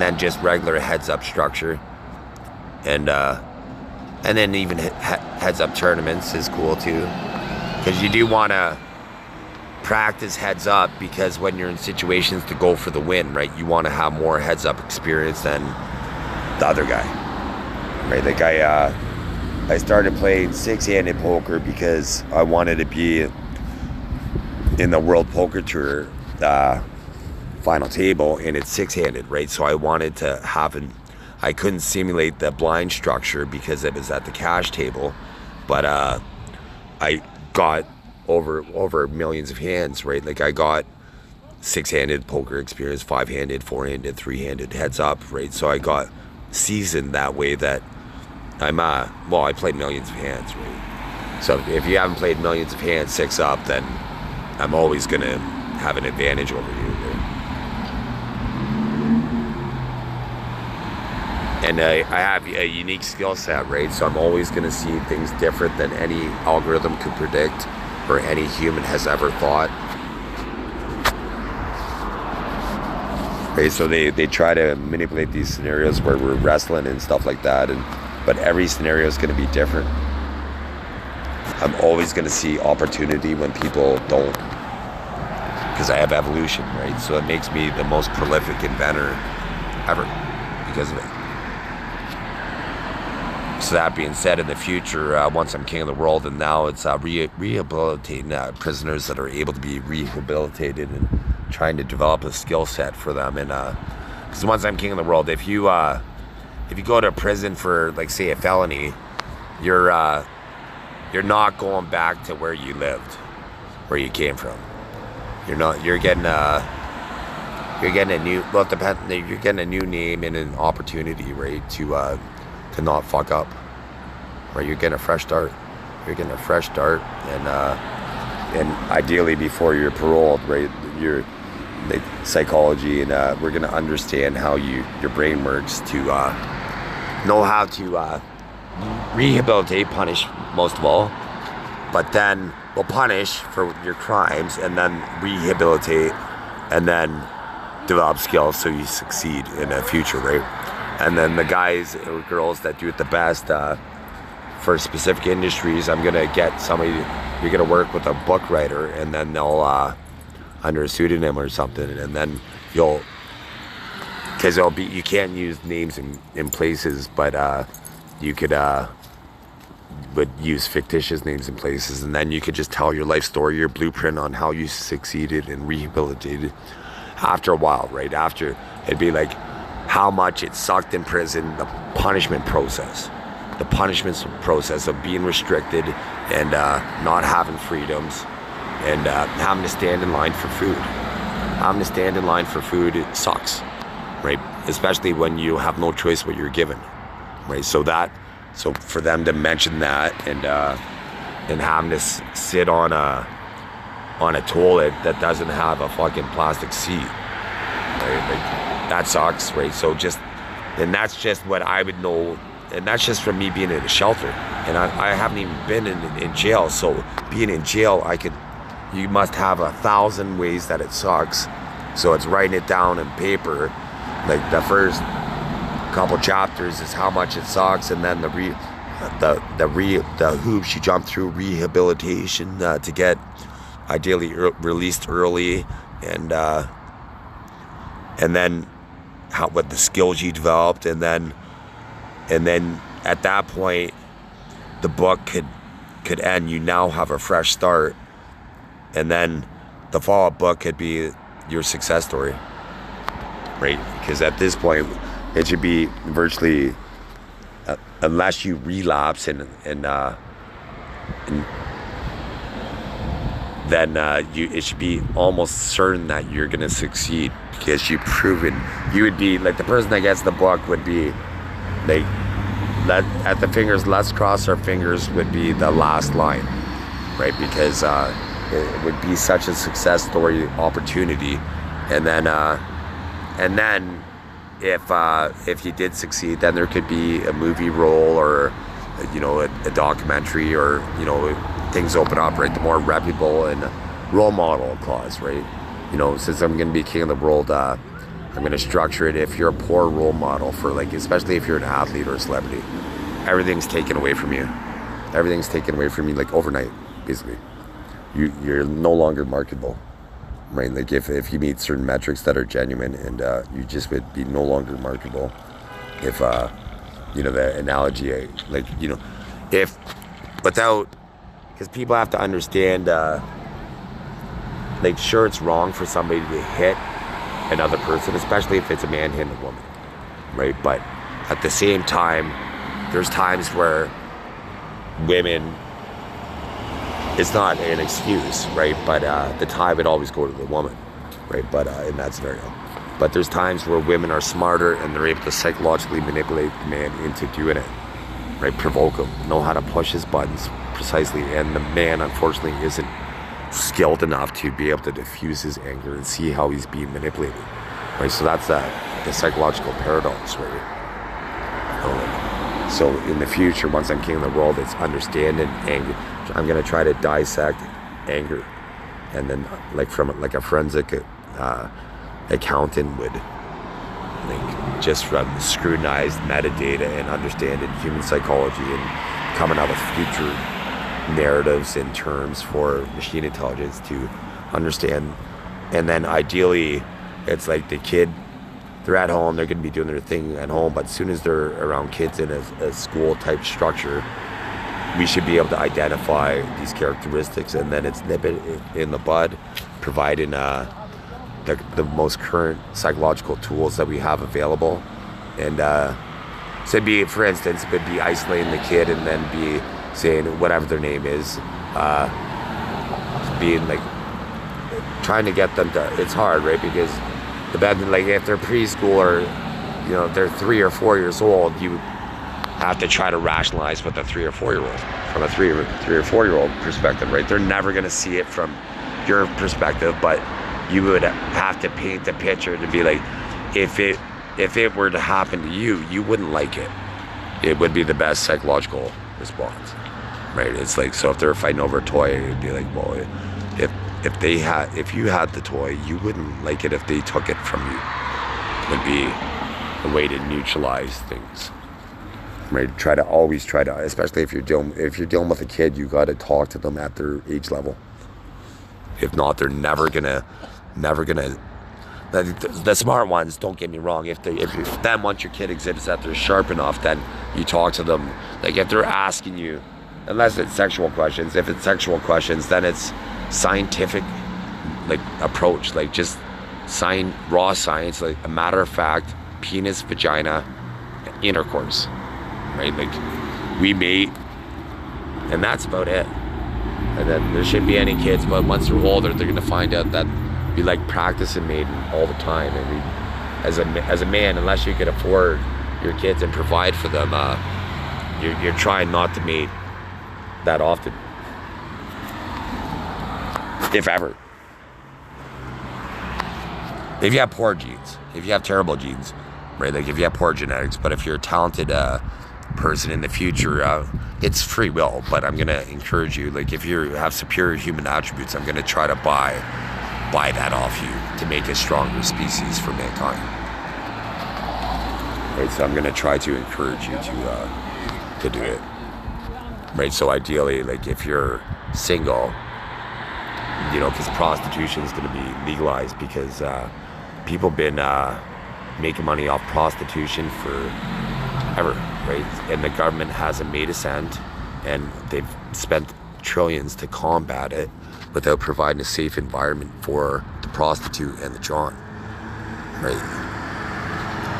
S1: then just regular heads-up structure, and then even heads-up tournaments is cool too, because you do want to practice heads up, because when you're in situations to go for the win, right, you want to have more heads up experience than the other guy, right? Like I started playing 6-handed poker because I wanted to be in the World Poker Tour final table, and it's 6-handed, right? So I wanted to have I couldn't simulate the blind structure because it was at the cash table, but I got over millions of hands, right? Like I got 6-handed poker experience, 5-handed, 4-handed, 3-handed heads up, right? So I got seasoned that way that I played millions of hands, right? So if you haven't played millions of hands 6 up, then I'm always gonna have an advantage over you, right? And I have a unique skill set, right? So I'm always gonna see things different than any algorithm could predict or any human has ever thought. Right, so they try to manipulate these scenarios where we're wrestling and stuff like that, but every scenario is going to be different. I'm always going to see opportunity when people don't, because I have evolution, right? So it makes me the most prolific inventor ever because of it. So that being said, in the future, once I'm king of the world, and now it's rehabilitating prisoners that are able to be rehabilitated and trying to develop a skill set for them. And because once I'm king of the world, if you go to prison for, like, say, a felony, you're not going back to where you lived, where you came from. You're getting a new, well, it depends, you're getting a new name and an opportunity, right, to not fuck up, right? You're getting a fresh start. And ideally before you're paroled, right? You're like psychology, and we're gonna understand how your brain works to know how to rehabilitate, punish most of all, but then we'll punish for your crimes and then rehabilitate and then develop skills so you succeed in the future, right? And then the guys or girls that do it the best for specific industries, I'm gonna get somebody. You're gonna work with a book writer, and then they'll under a pseudonym or something, and then because you can't use names in places, but you could would use fictitious names in places, and then you could just tell your life story, your blueprint on how you succeeded and rehabilitated. After a while, right? After, it'd be like how much it sucked in prison, the punishment process of being restricted and not having freedoms, and having to stand in line for food. It sucks, right? Especially when you have no choice what you're given, right? So for them to mention that and having to sit on a toilet that doesn't have a fucking plastic seat, right? Like, that sucks, right? So that's just what I would know, and that's just from me being in a shelter, and I haven't even been in jail. So being in jail, you must have 1,000 ways that it sucks. So it's writing it down in paper. Like the first couple chapters is how much it sucks, and then the hoops you jump through, rehabilitation to get ideally released early, and then what the skills you developed, and then at that point the book could end. You now have a fresh start, and then the follow-up book could be your success story, right? Because at this point, it should be virtually, unless you relapse and then it should be almost certain that you're going to succeed because you've proven. You would be like the person that gets the book would be like, at the fingers, let's cross our fingers would be the last line, right? Because it would be such a success story opportunity. And then if you did succeed, then there could be a movie role or, a documentary, or, things open up, right? The more reputable and role model clause, right? Since I'm going to be king of the world, I'm going to structure it. If you're a poor role model for, like, especially if you're an athlete or a celebrity, everything's taken away from you. Everything's taken away from you, like, overnight, basically. You're no longer marketable, right? Like, if you meet certain metrics that are genuine, and you just would be no longer marketable. If, the analogy, if without, because people have to understand, like, sure, it's wrong for somebody to hit another person, especially if it's a man hitting a woman, right? But at the same time, there's times where women, it's not an excuse, right? But the tie would always go to the woman, right? But in that scenario. But there's times where women are smarter and they're able to psychologically manipulate the man into doing it, right? Provoke him, know how to push his buttons precisely. And the man, unfortunately, isn't skilled enough to be able to diffuse his anger and see how he's being manipulated, right? So that's the psychological paradox, right? So in the future, once I'm king of the world, it's understanding anger. I'm going to try to dissect anger, and then, like, from like a forensic accountant would, like, just from scrutinized metadata and understanding human psychology and coming out with future narratives and terms for machine intelligence to understand. And then ideally, it's like the kid, they're at home, they're going to be doing their thing at home, but as soon as they're around kids in a school type structure, we should be able to identify these characteristics, and then it's nip it in the bud, providing the most current psychological tools that we have available. And so it'd be, for instance, it'd be isolating the kid and then be saying whatever their name is, being like, trying to get them to, it's hard, right? Because like, if they're preschool or, they're 3 or 4 years old, you have to try to rationalize with a 3 or 4 year old from a 3 or 4 year old perspective, right? They're never going to see it from your perspective, but you would have to paint the picture to be like, if it were to happen to you, you wouldn't like it. It would be the best psychological response, right? It's like, so if they're fighting over a toy, it'd be like, well, if you had the toy, you wouldn't like it if they took it from you. It would be a way to neutralize things, right? Always try to, especially if you're dealing with a kid, you got to talk to them at their age level. If not, they're never gonna. The smart ones, don't get me wrong. If then once your kid exhibits that they're sharp enough, then you talk to them. Like, if they're asking you, unless it's sexual questions. If it's sexual questions, then it's scientific, like, approach, like, just raw science, like a matter of fact, penis, vagina, intercourse, right? Like, we mate, and that's about it. And then there shouldn't be any kids, but once they're older, they're going to find out that we like practicing mating all the time. And we, as a man, unless you can afford your kids and provide for them, you're trying not to mate that often, if ever. If you have poor genes, if you have terrible genes, right? Like, if you have poor genetics, but if you're a talented person in the future, it's free will. But I'm gonna encourage you, like, if you have superior human attributes, I'm gonna try to buy that off you to make a stronger species for mankind. Right, so I'm gonna try to encourage you to do it. Right, so ideally, like, if you're single, because prostitution is gonna be legalized, because people been making money off prostitution forever, right? And the government hasn't made a cent, and they've spent trillions to combat it without providing a safe environment for the prostitute and the John, right?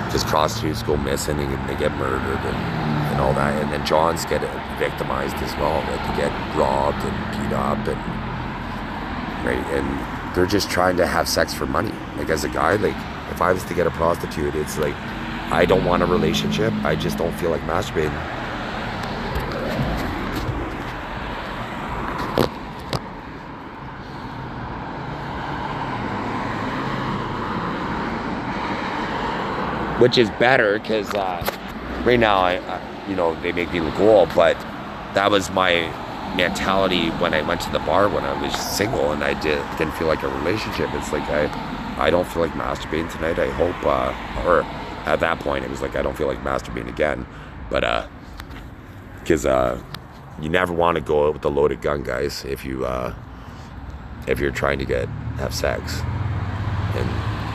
S1: Because prostitutes go missing and they get murdered and all that, and then Johns get victimized as well. Right? They get robbed and beat up, and right, and they're just trying to have sex for money. Like as a guy, like if I was to get a prostitute, it's like I don't want a relationship. I just don't feel like masturbating. Which is better because right now, I they make me look old, but that was my mentality when I went to the bar when I was single and I didn't feel like a relationship. It's like I don't feel like masturbating tonight. I hope, or at that point, it was like I don't feel like masturbating again. But because you never want to go out with a loaded gun, guys. If you're trying to have sex and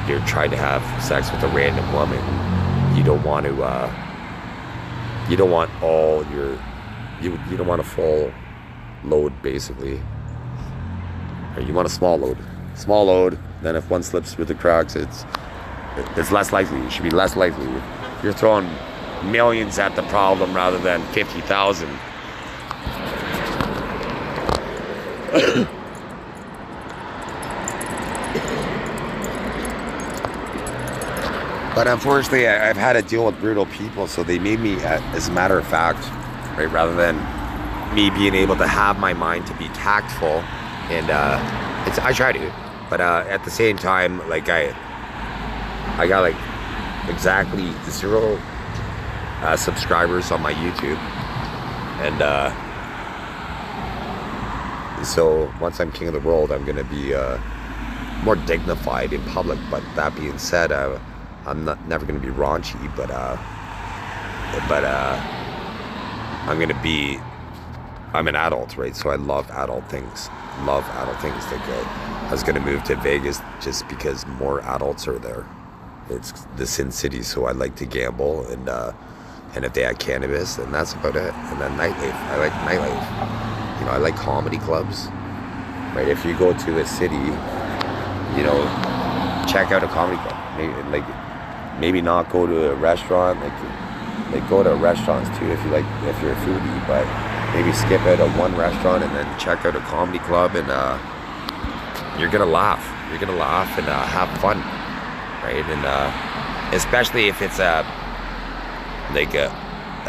S1: you're trying to have sex with a random woman, you don't want to. You don't want all your. You don't want a full load, basically. Or you want a small load. Small load. Then if one slips through the cracks, it's less likely. It should be less likely. You're throwing millions at the problem rather than 50,000. But unfortunately, I've had to deal with brutal people, so they made me, as a matter of fact, right, rather than me being able to have my mind to be tactful, and I try to, but at the same time, like I got like exactly 0 subscribers on my YouTube, and so once I'm king of the world, I'm gonna be more dignified in public. But that being said, I'm never gonna be raunchy, but I'm an adult, right? So I love adult things. Like I was gonna move to Vegas just because more adults are there. It's the Sin City, so I like to gamble, and if they had cannabis, then that's about it. And then nightlife. I like nightlife. I like comedy clubs, right? If you go to a city, check out a comedy club. Maybe not go to a restaurant. Like go to restaurants too if you're a foodie, but maybe skip out at one restaurant and then check out a comedy club, and you're gonna laugh and have fun, right? And especially if it's a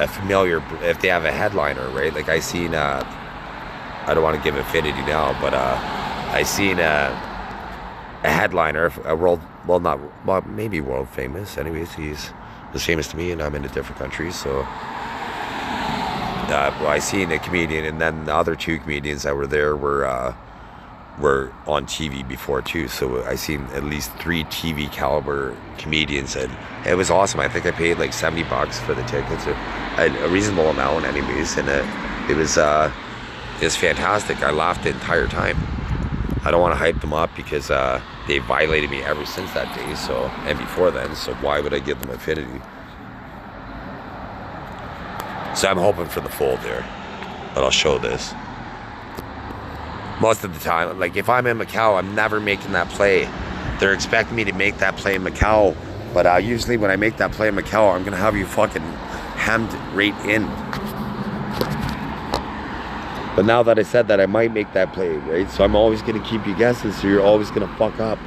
S1: familiar, if they have a headliner, right? Like I seen I don't want to give Infinity now, but I seen a headliner, maybe world famous. Anyways, he's as famous to me, and I'm in a different country, so I seen a comedian, and then the other 2 comedians that were there were on TV before too. So I seen at least 3 TV caliber comedians, and it was awesome. I think I paid like $70 for the tickets, a reasonable amount, anyways, and it was fantastic. I laughed the entire time. I don't want to hype them up because they violated me ever since that day, and before then, so why would I give them Infinity? So I'm hoping for the fold there, but I'll show this. Most of the time, like if I'm in Macau, I'm never making that play. They're expecting me to make that play in Macau, but usually when I make that play in Macau, I'm gonna have you fucking hemmed right in. But now that I said that, I might make that play, right? So I'm always gonna keep you guessing, so you're always gonna fuck up.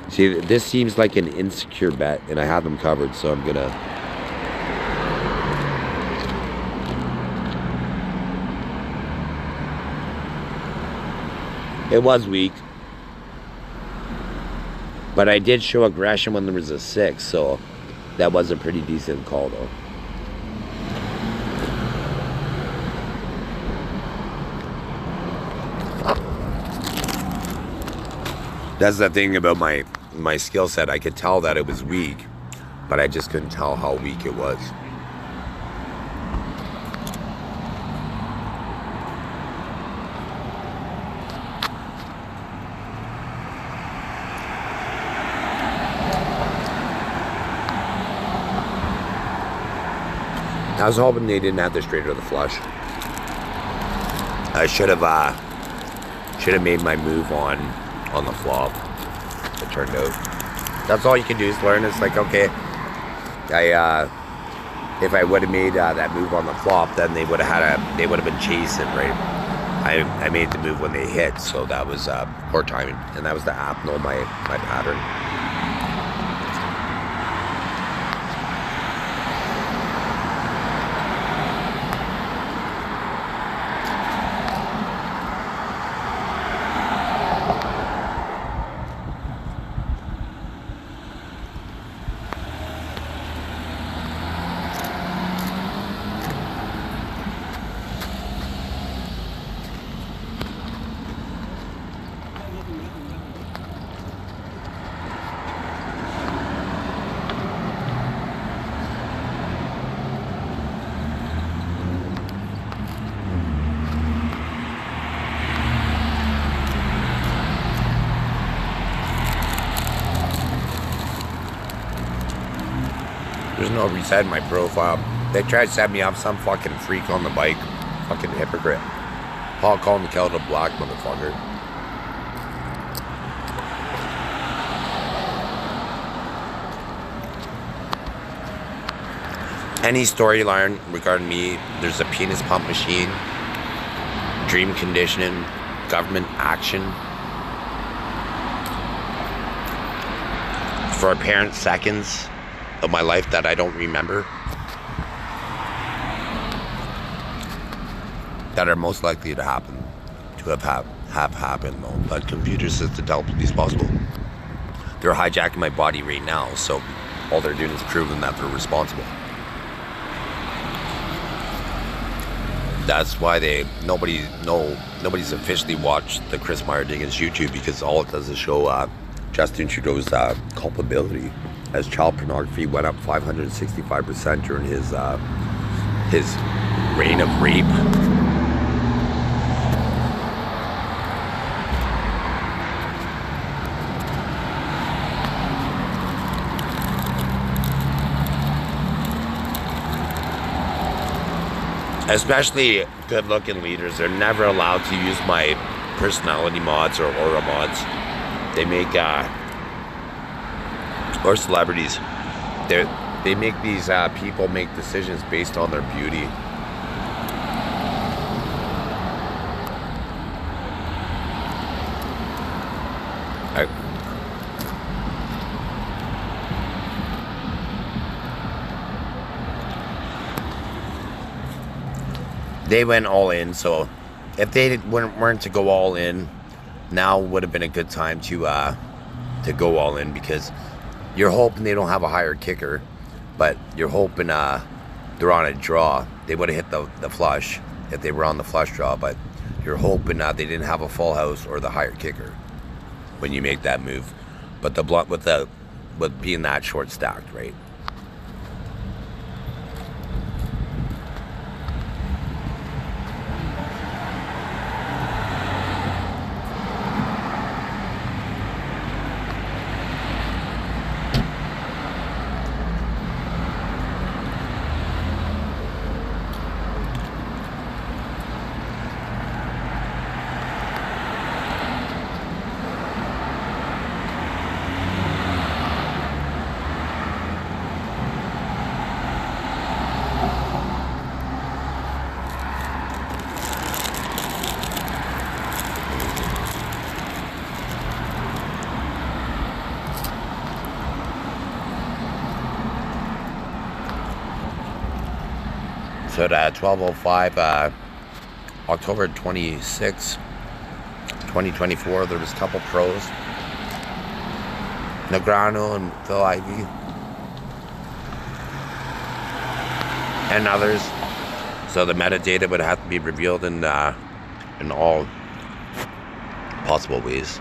S1: See, this seems like an insecure bet, and I have them covered, so I'm gonna... It was weak. But I did show aggression when there was a 6, so that was a pretty decent call, though. That's the thing about my skill set. I could tell that it was weak, but I just couldn't tell how weak it was. I was hoping they didn't have the straight or the flush. I should have made my move on the flop. It turned out. That's all you can do is learn. It's like, okay, if I would have made that move on the flop, then they would have been chasing, right? I made the move when they hit, so that was poor timing, and that was the app, no my pattern. There's no reset in my profile. They tried to set me up some fucking freak on the bike. Fucking hypocrite. Paul called McKell the black motherfucker. Any storyline regarding me, there's a penis pump machine, dream conditioning, government action, for apparent seconds of my life that I don't remember, that are most likely to happen, to have happened though. But computer system to help these possible. They're hijacking my body right now, so all they're doing is proving that they're responsible. That's why nobody's officially watched the Chris Meyer Diggins YouTube, because all it does is show Justin Trudeau's culpability, as child pornography went up 565% during his reign of rape. Especially good-looking leaders, they're never allowed to use my personality mods or aura mods. They make or celebrities. They make these people make decisions based on their beauty. They went all in, so if they weren't to go all in, now would have been a good time to go all in, because you're hoping they don't have a higher kicker, but you're hoping they're on a draw. They would have hit the flush if they were on the flush draw, but you're hoping they didn't have a full house or the higher kicker when you make that move. But the blunt with being that short stacked, right? So at 12:05, October 26, 2024, there was a couple pros. Negreanu and Phil Ivey. And others. So the metadata would have to be revealed in all possible ways.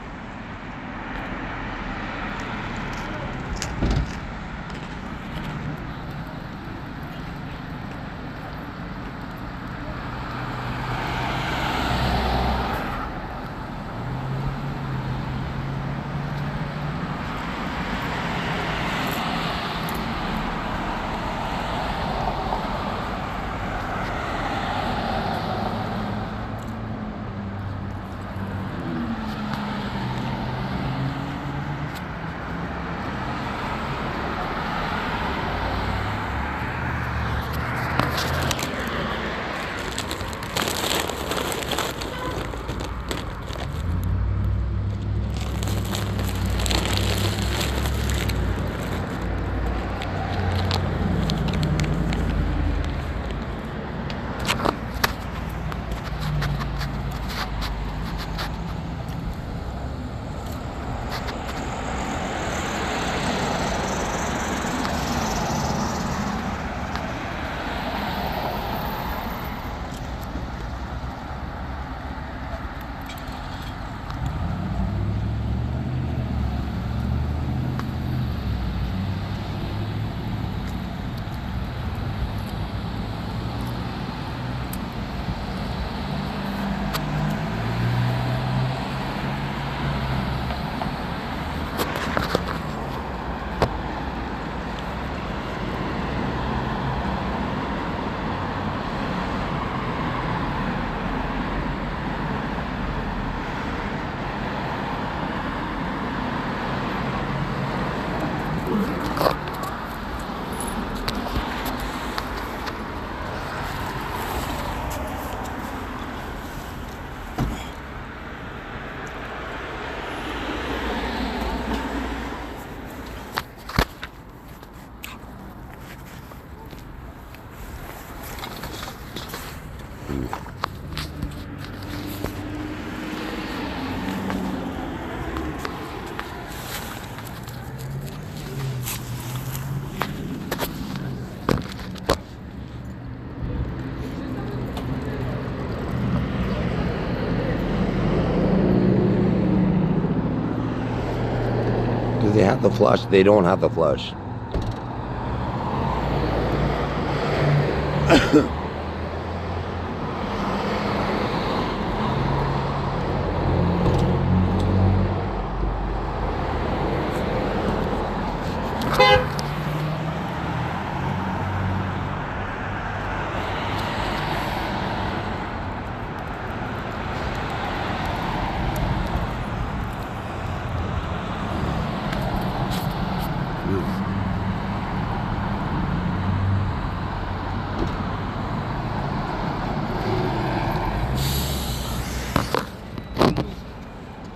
S1: Because they have the flush. They don't have the flush.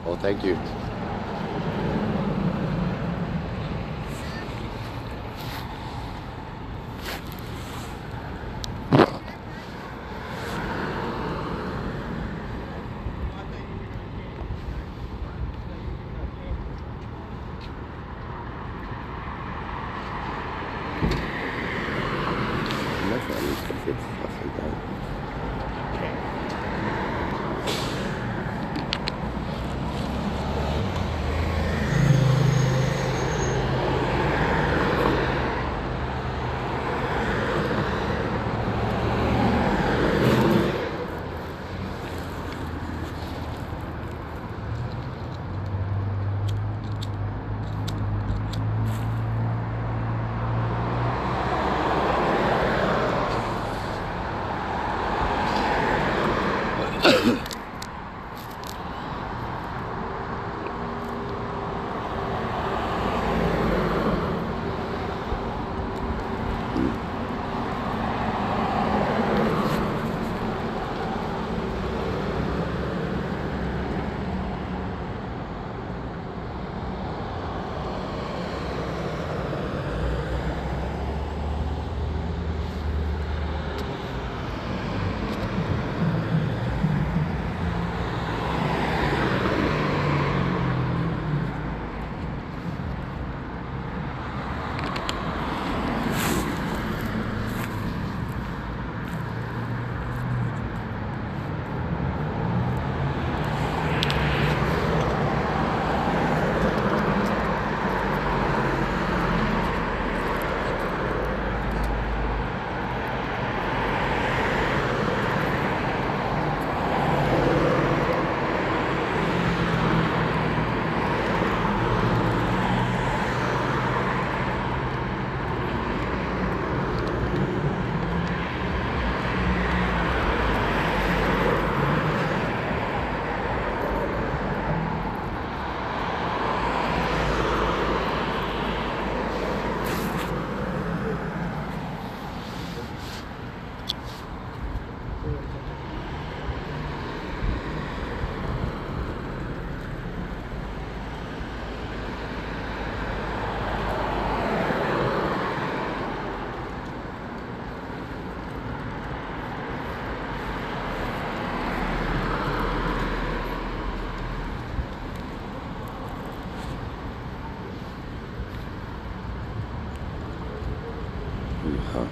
S1: Well, thank you. Huh?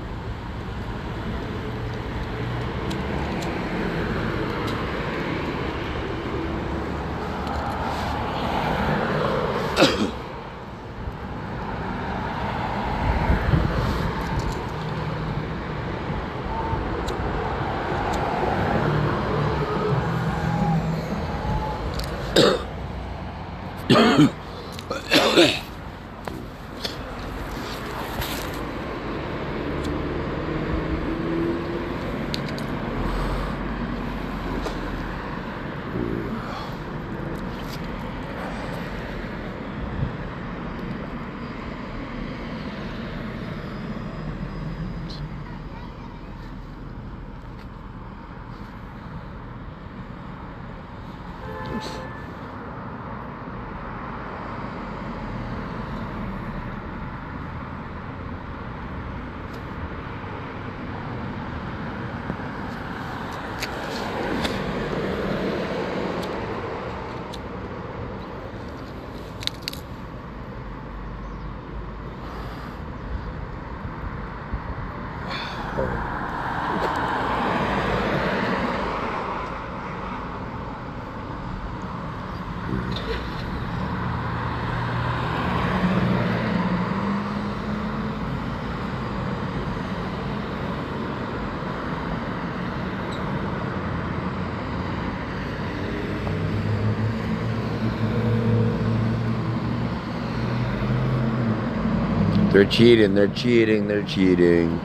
S1: They're cheating, they're cheating, they're cheating.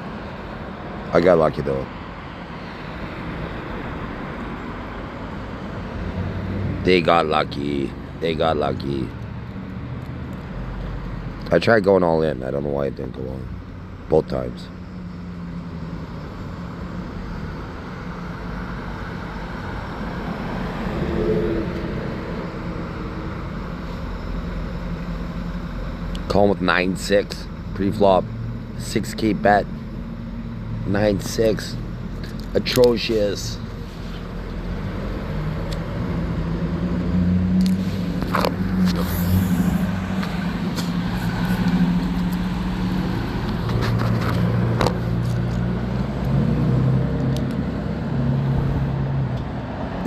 S1: I got lucky though. They got lucky. They got lucky. I tried going all in. I don't know why it didn't go on. Both times. Calling with 9-6. Pre-flop. 6K bet. 9-6. Atrocious.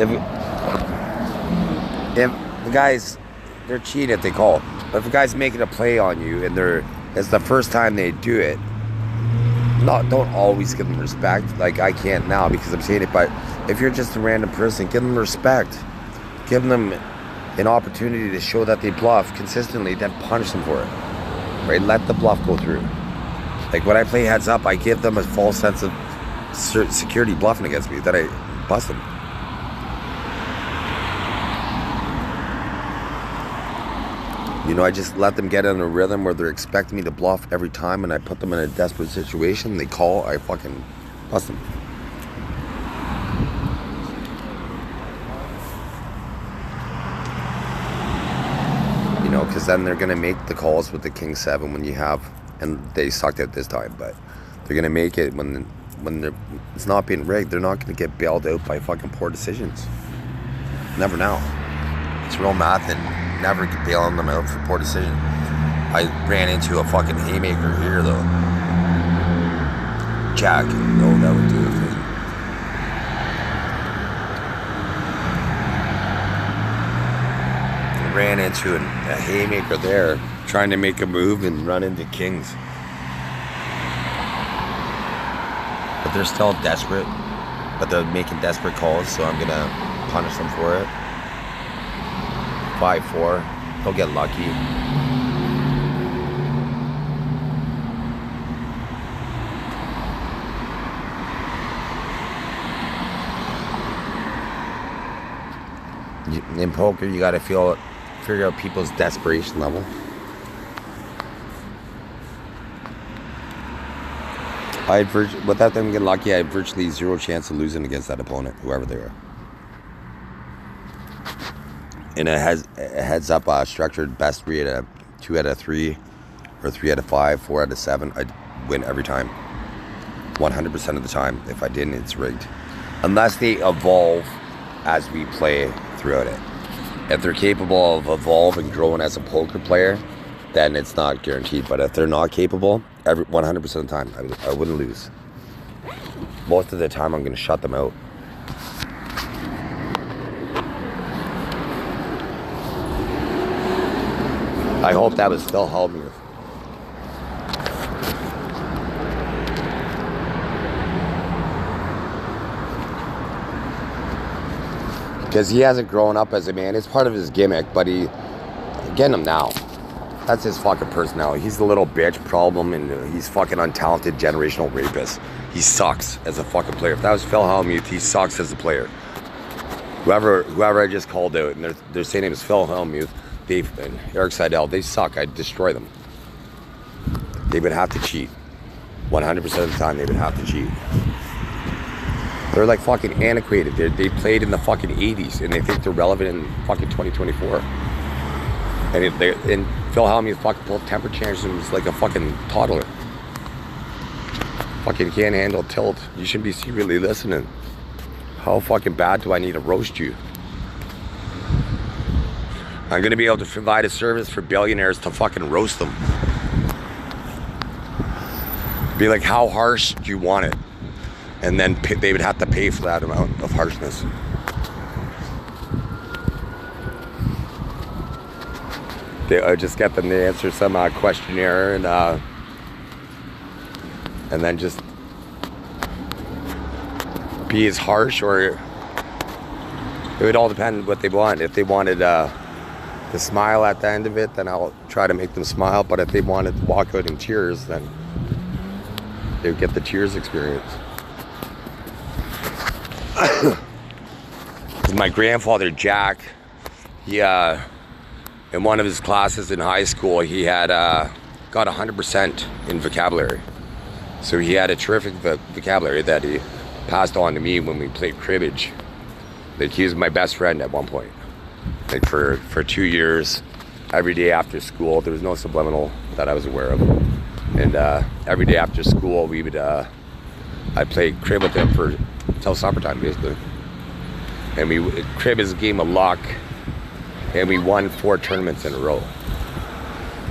S1: If the guys, they're cheating if they call. But if a guy's making a play on you and it's the first time they do it, don't always give them respect. Like I can't now because I'm saying it, but if you're just a random person, give them respect. Give them an opportunity to show that they bluff consistently, then punish them for it. Right? Let the bluff go through. Like when I play heads up, I give them a false sense of security bluffing against me, that I bust them. You know, I just let them get in a rhythm where they're expecting me to bluff every time, and I put them in a desperate situation. They call, I fucking bust them. You know, because then they're going to make the calls with the King 7 when you have, and they sucked at this time, but they're going to make it when it's not being rigged. They're not going to get bailed out by fucking poor decisions. Never know. It's real math and never bailing them out for poor decision. I ran into a fucking haymaker here though. Jack, no, that would do it. I ran into a haymaker there, trying to make a move and run into kings. But they're still desperate. But they're making desperate calls, so I'm gonna punish them for it. 5-4. He'll get lucky. In poker, you gotta figure out people's desperation level. Without them getting lucky, I had virtually zero chance of losing against that opponent, whoever they are. In a heads up structured best 3 out of 2 out of 3 or 3 out of 5, 4 out of 7, I'd win every time. 100% of the time. If I didn't, it's rigged. Unless they evolve as we play throughout it. If they're capable of evolving and growing as a poker player, then it's not guaranteed. But if they're not capable, 100% of the time, I wouldn't lose. Most of the time, I'm going to shut them out. I hope that was Phil Hellmuth. Because he hasn't grown up as a man. It's part of his gimmick, but getting him now. That's his fucking personality. He's the little bitch problem, and he's fucking untalented generational rapist. He sucks as a fucking player. If that was Phil Hellmuth, he sucks as a player. Whoever I just called out, and their same name is Phil Hellmuth, Dave and Eric Seidel, they suck. I'd destroy them. They would have to cheat. 100% of the time, they would have to cheat. They're like fucking antiquated. They played in the fucking 80s, and they think they're relevant in fucking 2024. And Phil Hellmuth fucking pulled temper tantrums like a fucking toddler. Fucking can't handle tilt. You shouldn't be secretly listening. How fucking bad do I need to roast you? I'm gonna be able to provide a service for billionaires to fucking roast them. Be like, how harsh do you want it? And then they would have to pay for that amount of harshness. I just get them to answer some questionnaire and then just be as harsh, or it would all depend on what they want. If they wanted to smile at the end of it, then I'll try to make them smile. But if they wanted to walk out in tears, then they would get the tears experience. My grandfather, Jack, he, in one of his classes in high school, he had got 100% in vocabulary. So he had a terrific vocabulary that he passed on to me when we played cribbage. Like, he was my best friend at one point. Like, for 2 years, every day after school, there was no subliminal that I was aware of. And every day after school, we would, I'd play crib with him until supper time, basically. And crib is a game of luck, and we won 4 tournaments in a row.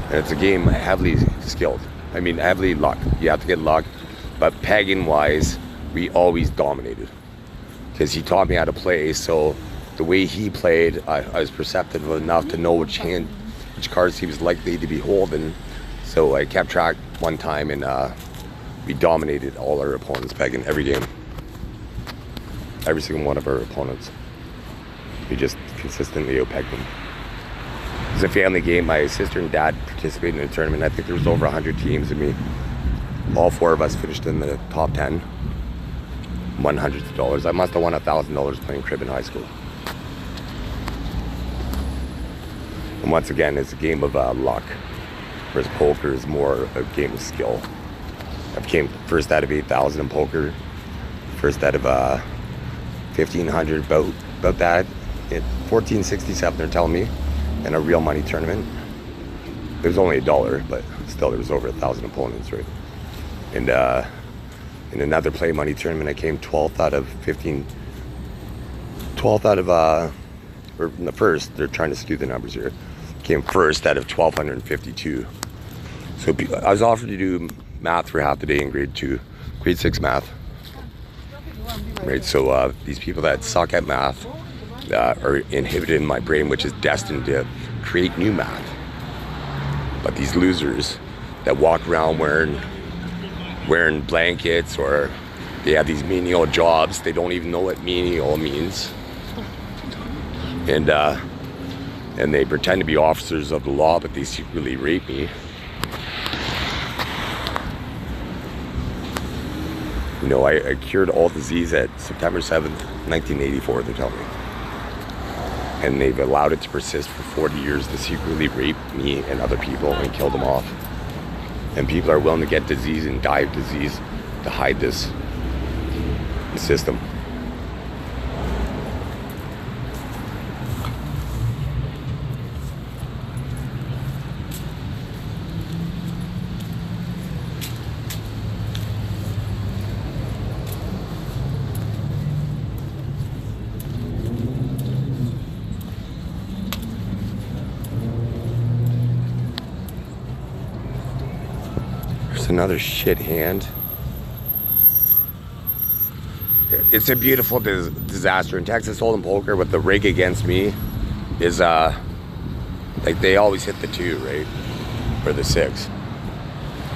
S1: And it's a game heavily skilled. I mean, heavily luck. You have to get luck. But pegging wise, we always dominated. Because he taught me how to play, so the way he played, I was perceptive enough to know which cards he was likely to be holding. So I kept track one time, and we dominated all our opponents pegging every game. Every single one of our opponents. We just consistently out-pegged them. It was a family game. My sister and dad participated in a tournament. I think there was over 100 teams, and all 4 of us finished in the top 10. Won hundreds of dollars. I must have won $1,000 playing crib in high school. And once again, it's a game of luck, whereas poker is more a game of skill. I came first out of 8,000 in poker, first out of 1,500, about that. At 1467, they're telling me, in a real money tournament. It was only $1, but still there was over 1,000 opponents, right? And in another play money tournament, I came 12th out of 15. 12th out of or in the first. They're trying to skew the numbers here. Came first out of 1,252. So I was offered to do math for half the day in grade 6 math. Right, so these people that suck at math are inhibited in my brain, which is destined to create new math. But these losers that walk around wearing blankets, or they have these menial jobs, they don't even know what menial means, and they pretend to be officers of the law, but they secretly rape me. You know, I cured all disease at September 7th, 1984, they're telling me. And they've allowed it to persist for 40 years to secretly rape me and other people and kill them off. And people are willing to get disease and die of disease to hide this system. Another shit hand. It's a beautiful disaster in Texas Hold'em poker. With the rig against me is like they always hit the 2, right, or the 6,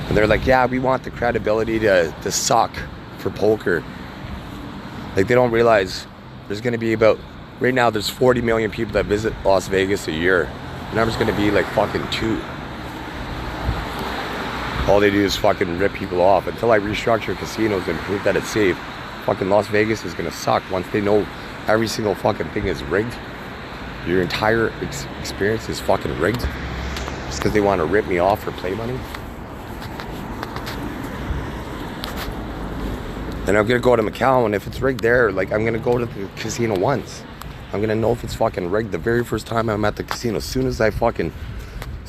S1: and they're like, yeah, we want the credibility to suck for poker. Like, they don't realize there's going to be about, right now there's 40 million people that visit Las Vegas a year. The number's going to be like fucking 2. All they do is fucking rip people off. Until I restructure casinos and prove that it's safe, fucking Las Vegas is gonna suck. Once they know every single fucking thing is rigged, your entire experience is fucking rigged, just because they want to rip me off for play money. Then I'm gonna go to Macau, and if it's rigged there, like, I'm gonna go to the casino once. I'm gonna know if it's fucking rigged the very first time I'm at the casino. As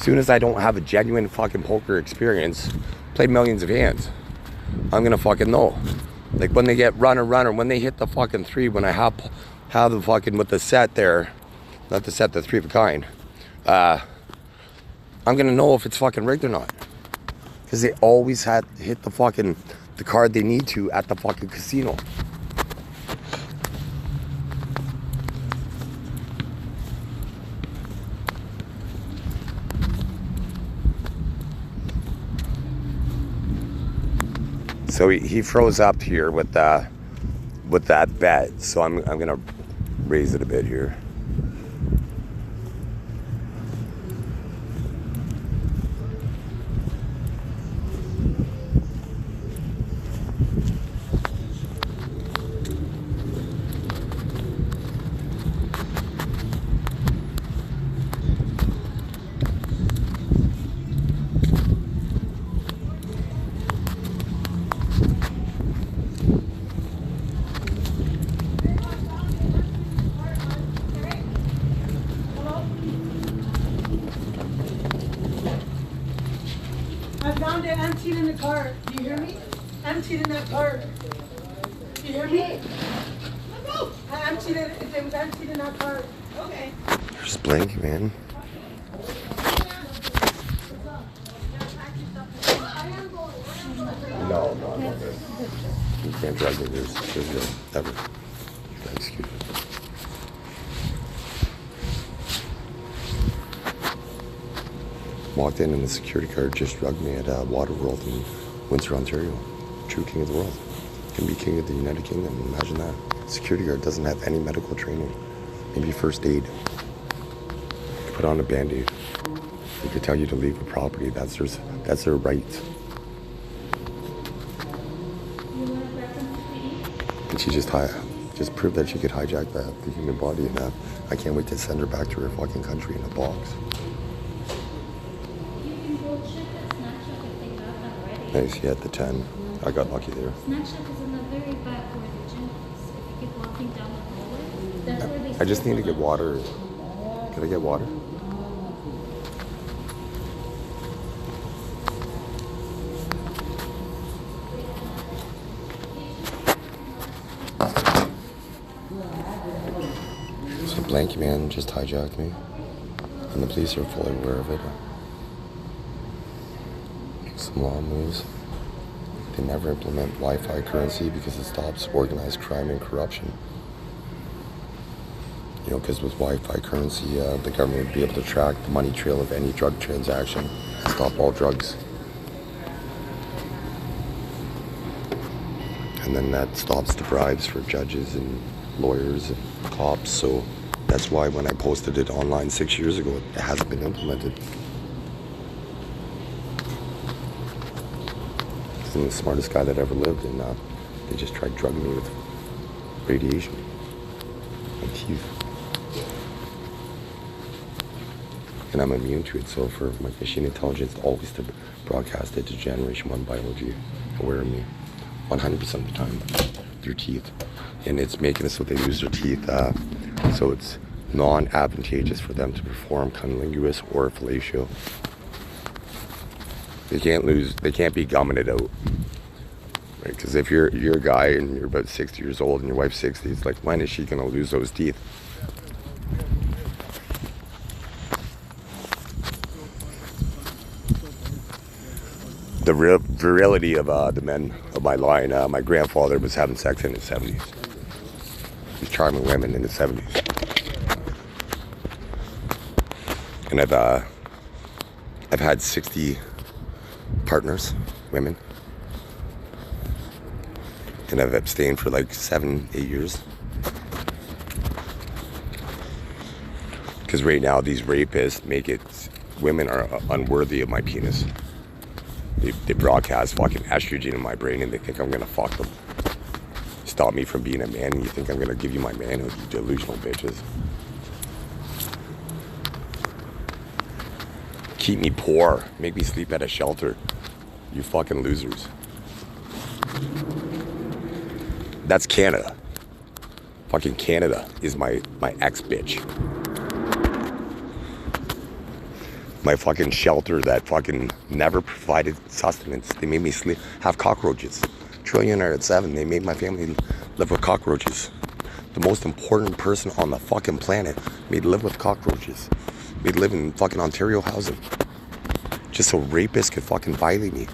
S1: soon as I don't have a genuine fucking poker experience, played millions of hands, I'm gonna fucking know. Like, when they get runner, when they hit the fucking 3, when I have the fucking, with the set there, not the set, the 3 of a kind, I'm gonna know if it's fucking rigged or not. Because they always hit the card they need to at the fucking casino. So he froze up here with that bet. So I'm gonna raise it a bit here.
S2: found it emptied in the car. Do you hear me? Emptied in that car. Do you hear me? I emptied it. It was emptied in that car. Okay.
S1: There's Blanky, man. No, no. You can't drive me. There's no ever. Excuse me. Walked in and the security guard just drugged me at Waterworld in Windsor, Ontario. True king of the world. Can be king of the United Kingdom. Imagine that. Security guard doesn't have any medical training. Maybe first aid. Put on a band-aid. They could tell you to leave the property. That's their right. And she just proved that she could hijack the human body, and I can't wait to send her back to her fucking country in a box. Nice, he had the 10. I got lucky there.
S3: Snack Shack is in the very back where the gym is. If you keep walking down the hallway, that's where they
S1: I just need to get water. Can I get water? So Blanky man just hijacked me, and the police are fully aware of it. Some law moves. They never implement Wi-Fi currency because it stops organized crime and corruption. You know, because with Wi-Fi currency, the government would be able to track the money trail of any drug transaction and stop all drugs. And then that stops the bribes for judges and lawyers and cops. So that's why when I posted it online 6 years ago, it hasn't been implemented. I'm the smartest guy that ever lived, and they just tried drugging me with radiation. My teeth. And I'm immune to it, so for my machine intelligence always to broadcast it to Generation 1 biology aware of me 100% of the time through teeth. And it's making it so they lose their teeth, so it's non-advantageous for them to perform cunnilingus or fellatio. They can't be gumming it out. Right? Because if you're a guy and you're about 60 years old and your wife's 60, it's like, when is she gonna lose those teeth? The virility of the men of my line, my grandfather was having sex in his 70s. He's charming women in his 70s. And I've had 60 partners, women, and I've abstained for like 7-8 years. Because right now these rapists make it, women are unworthy of my penis. They broadcast fucking estrogen in my brain and they think I'm gonna fuck them. Stop me from being a man, and you think I'm gonna give you my manhood, you delusional bitches. Keep me poor, make me sleep at a shelter. You fucking losers. That's Canada. Fucking Canada is my ex-bitch. My fucking shelter that fucking never provided sustenance. They made me sleep, have cockroaches. Trillionaire at 7, they made my family live with cockroaches. The most important person on the fucking planet made live with cockroaches. Made live in fucking Ontario housing. Just so rapists could fucking violate me.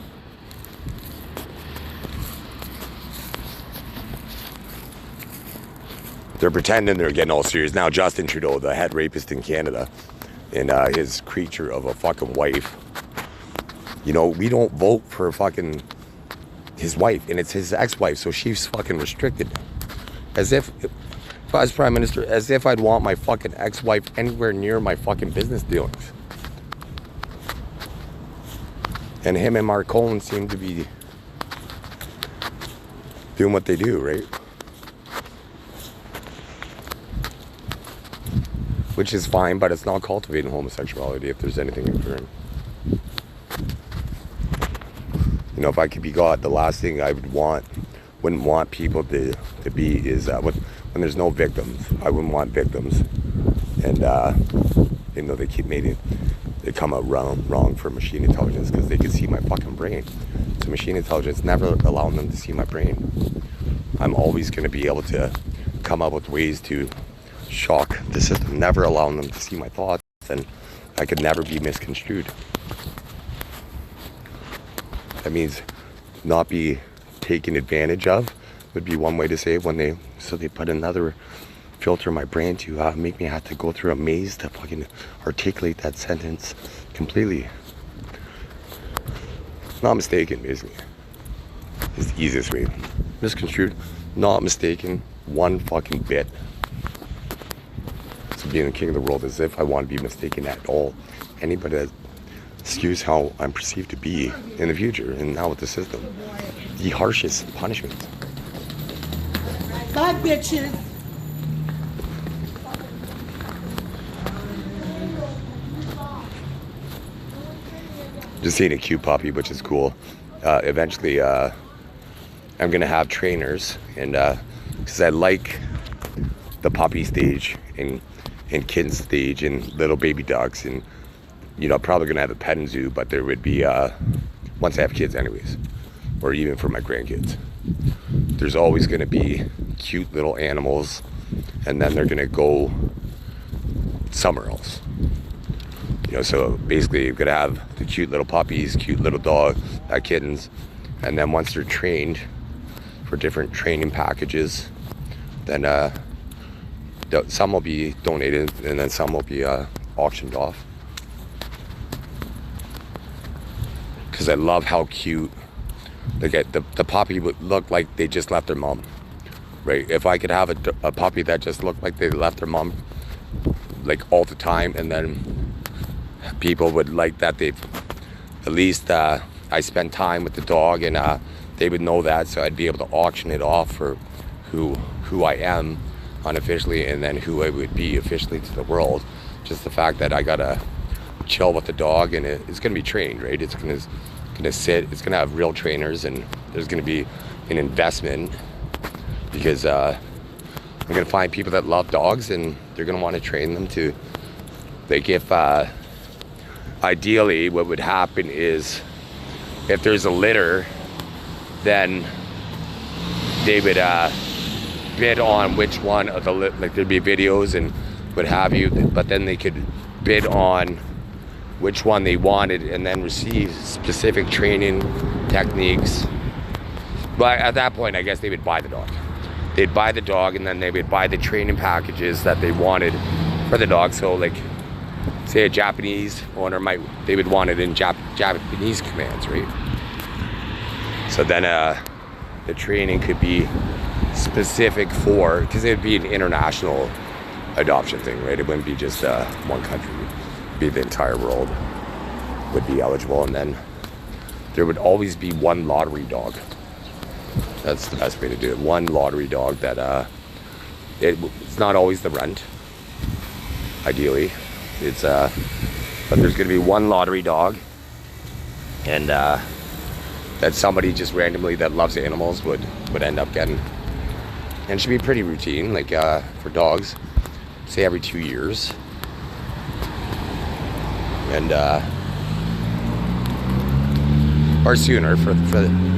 S1: They're pretending they're getting all serious. Now Justin Trudeau, the head rapist in Canada, and his creature of a fucking wife. You know, we don't vote for fucking his wife, and it's his ex-wife, so she's fucking restricted. As if I was Prime Minister, as if I'd want my fucking ex-wife anywhere near my fucking business dealings. And him and Mark Cohen seem to be doing what they do, right? Which is fine, but it's not cultivating homosexuality if there's anything occurring. You know, if I could be God, the last thing I wouldn't want people to be is when there's no victims. I wouldn't want victims. And you know, they keep making they come out wrong for machine intelligence because they can see my fucking brain. So machine intelligence never allowing them to see my brain. I'm always going to be able to come up with ways to shock the system, never allowing them to see my thoughts, and I could never be misconstrued. That means not be taken advantage of would be one way to say it when they put another filter in my brain to make me have to go through a maze to fucking articulate that sentence completely. Not mistaken, basically. It's the easiest way. Misconstrued, not mistaken, one fucking bit. So being the king of the world as if I want to be mistaken at all. Anybody that skews how I'm perceived to be in the future and now with the system. The harshest punishment.
S2: Bye, bitches.
S1: Just seeing a cute puppy, which is cool. Eventually, I'm gonna have trainers, and because I like the puppy stage and kitten stage and little baby dogs, and you know, probably gonna have a petting zoo, but there would be once I have kids, anyways, or even for my grandkids. There's always gonna be cute little animals, and then they're gonna go somewhere else. You know, so basically you're gonna have the cute little puppies, cute little kittens, and then once they're trained for different training packages, then some will be donated and then some will be auctioned off. Because I love how cute the puppy would look like they just left their mom, right? If I could have a puppy that just looked like they left their mom like all the time, and then people would like that they've at least I spend time with the dog, and they would know that, so I'd be able to auction it off for who I am unofficially, and then who I would be officially to the world. Just the fact that I gotta chill with the dog, and it's gonna be trained, right? It's gonna sit, it's gonna have real trainers, and there's gonna be an investment because I'm gonna find people that love dogs, and they're gonna want to train them to, like, if ideally what would happen is if there's a litter, then they would bid on which one of the like there'd be videos and what have you, but then they could bid on which one they wanted and then receive specific training techniques. But at that point, I guess they would buy the dog. They'd buy the dog, and then they would buy the training packages that they wanted for the dog. So like, say a Japanese owner they would want it in Japanese commands, right? So then the training could be specific for, because it would be an international adoption thing, right? It wouldn't be just one country. It'd be the entire world would be eligible, and then there would always be one lottery dog. That's the best way to do it. One lottery dog that it's not always the runt, ideally. It's but there's gonna be one lottery dog, and that somebody just randomly that loves animals would end up getting. And it should be pretty routine, like for dogs, say every 2 years. And or sooner for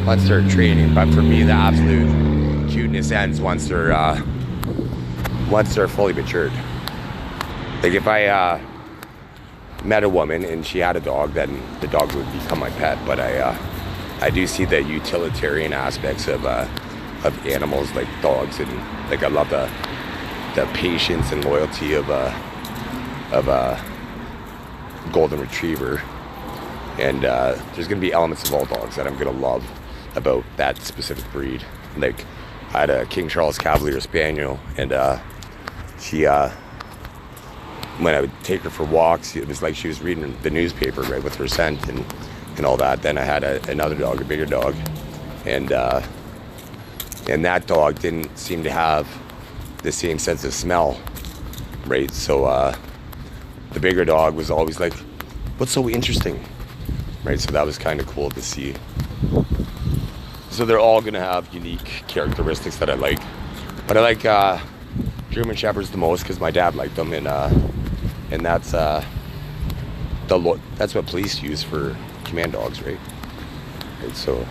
S1: once they're training. But for me, the absolute cuteness ends once they're fully matured. Like if I met a woman and she had a dog, then the dog would become my pet. But I do see the utilitarian aspects of animals like dogs, and like I love the patience and loyalty of a golden retriever. And there's gonna be elements of all dogs that I'm gonna love about that specific breed. Like I had a King Charles Cavalier Spaniel, and she when I would take her for walks, it was like she was reading the newspaper, right, with her scent and all that. Then I had another dog, a bigger dog, and that dog didn't seem to have the same sense of smell, right? So the bigger dog was always like, "What's so interesting?" Right? So that was kind of cool to see. So they're all gonna have unique characteristics that I like, but I like German Shepherds the most because my dad liked them, and that's that's what police use for command dogs, right? Right, so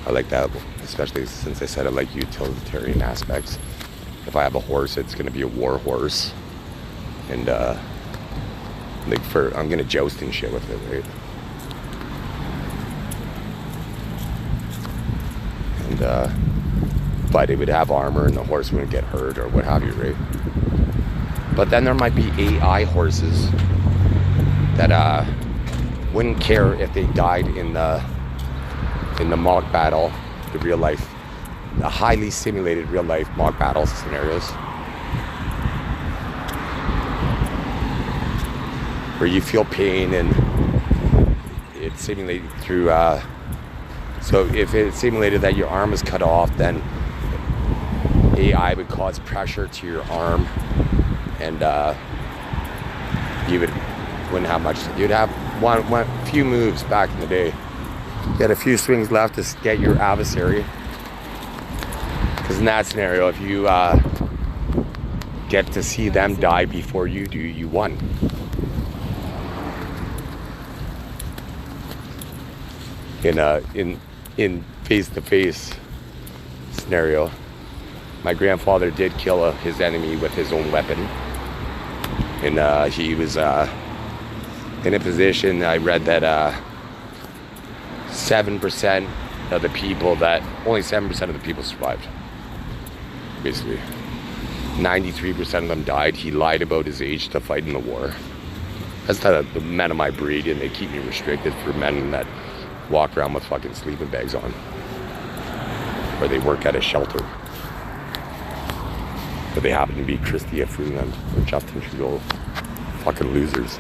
S1: I like that, especially since I said I like utilitarian aspects. If I have a horse, it's going to be a war horse, and I'm going to joust and shit with it, right? And but it would have armor, and the horse wouldn't get hurt or what have you, right? But then there might be AI horses that wouldn't care if they died in the mock battle, the real life, the highly simulated real life mock battle scenarios, where you feel pain and it's simulated through. So if it's simulated that your arm is cut off, then AI would cause pressure to your arm, and you wouldn't have much. You'd have one few moves back in the day. You had a few swings left to get your adversary. Because in that scenario, if you get to see them die before you do, you won. In face-to-face scenario, my grandfather did kill his enemy with his own weapon, and he was in a position. I read that 7% of the people only 7% of the people survived. Basically, 93% of them died. He lied about his age to fight in the war. That's the men of my breed, and they keep me restricted for men that walk around with fucking sleeping bags on, or they work at a shelter, but they happen to be Chrystia Freeland or Justin Trudeau. Fucking losers.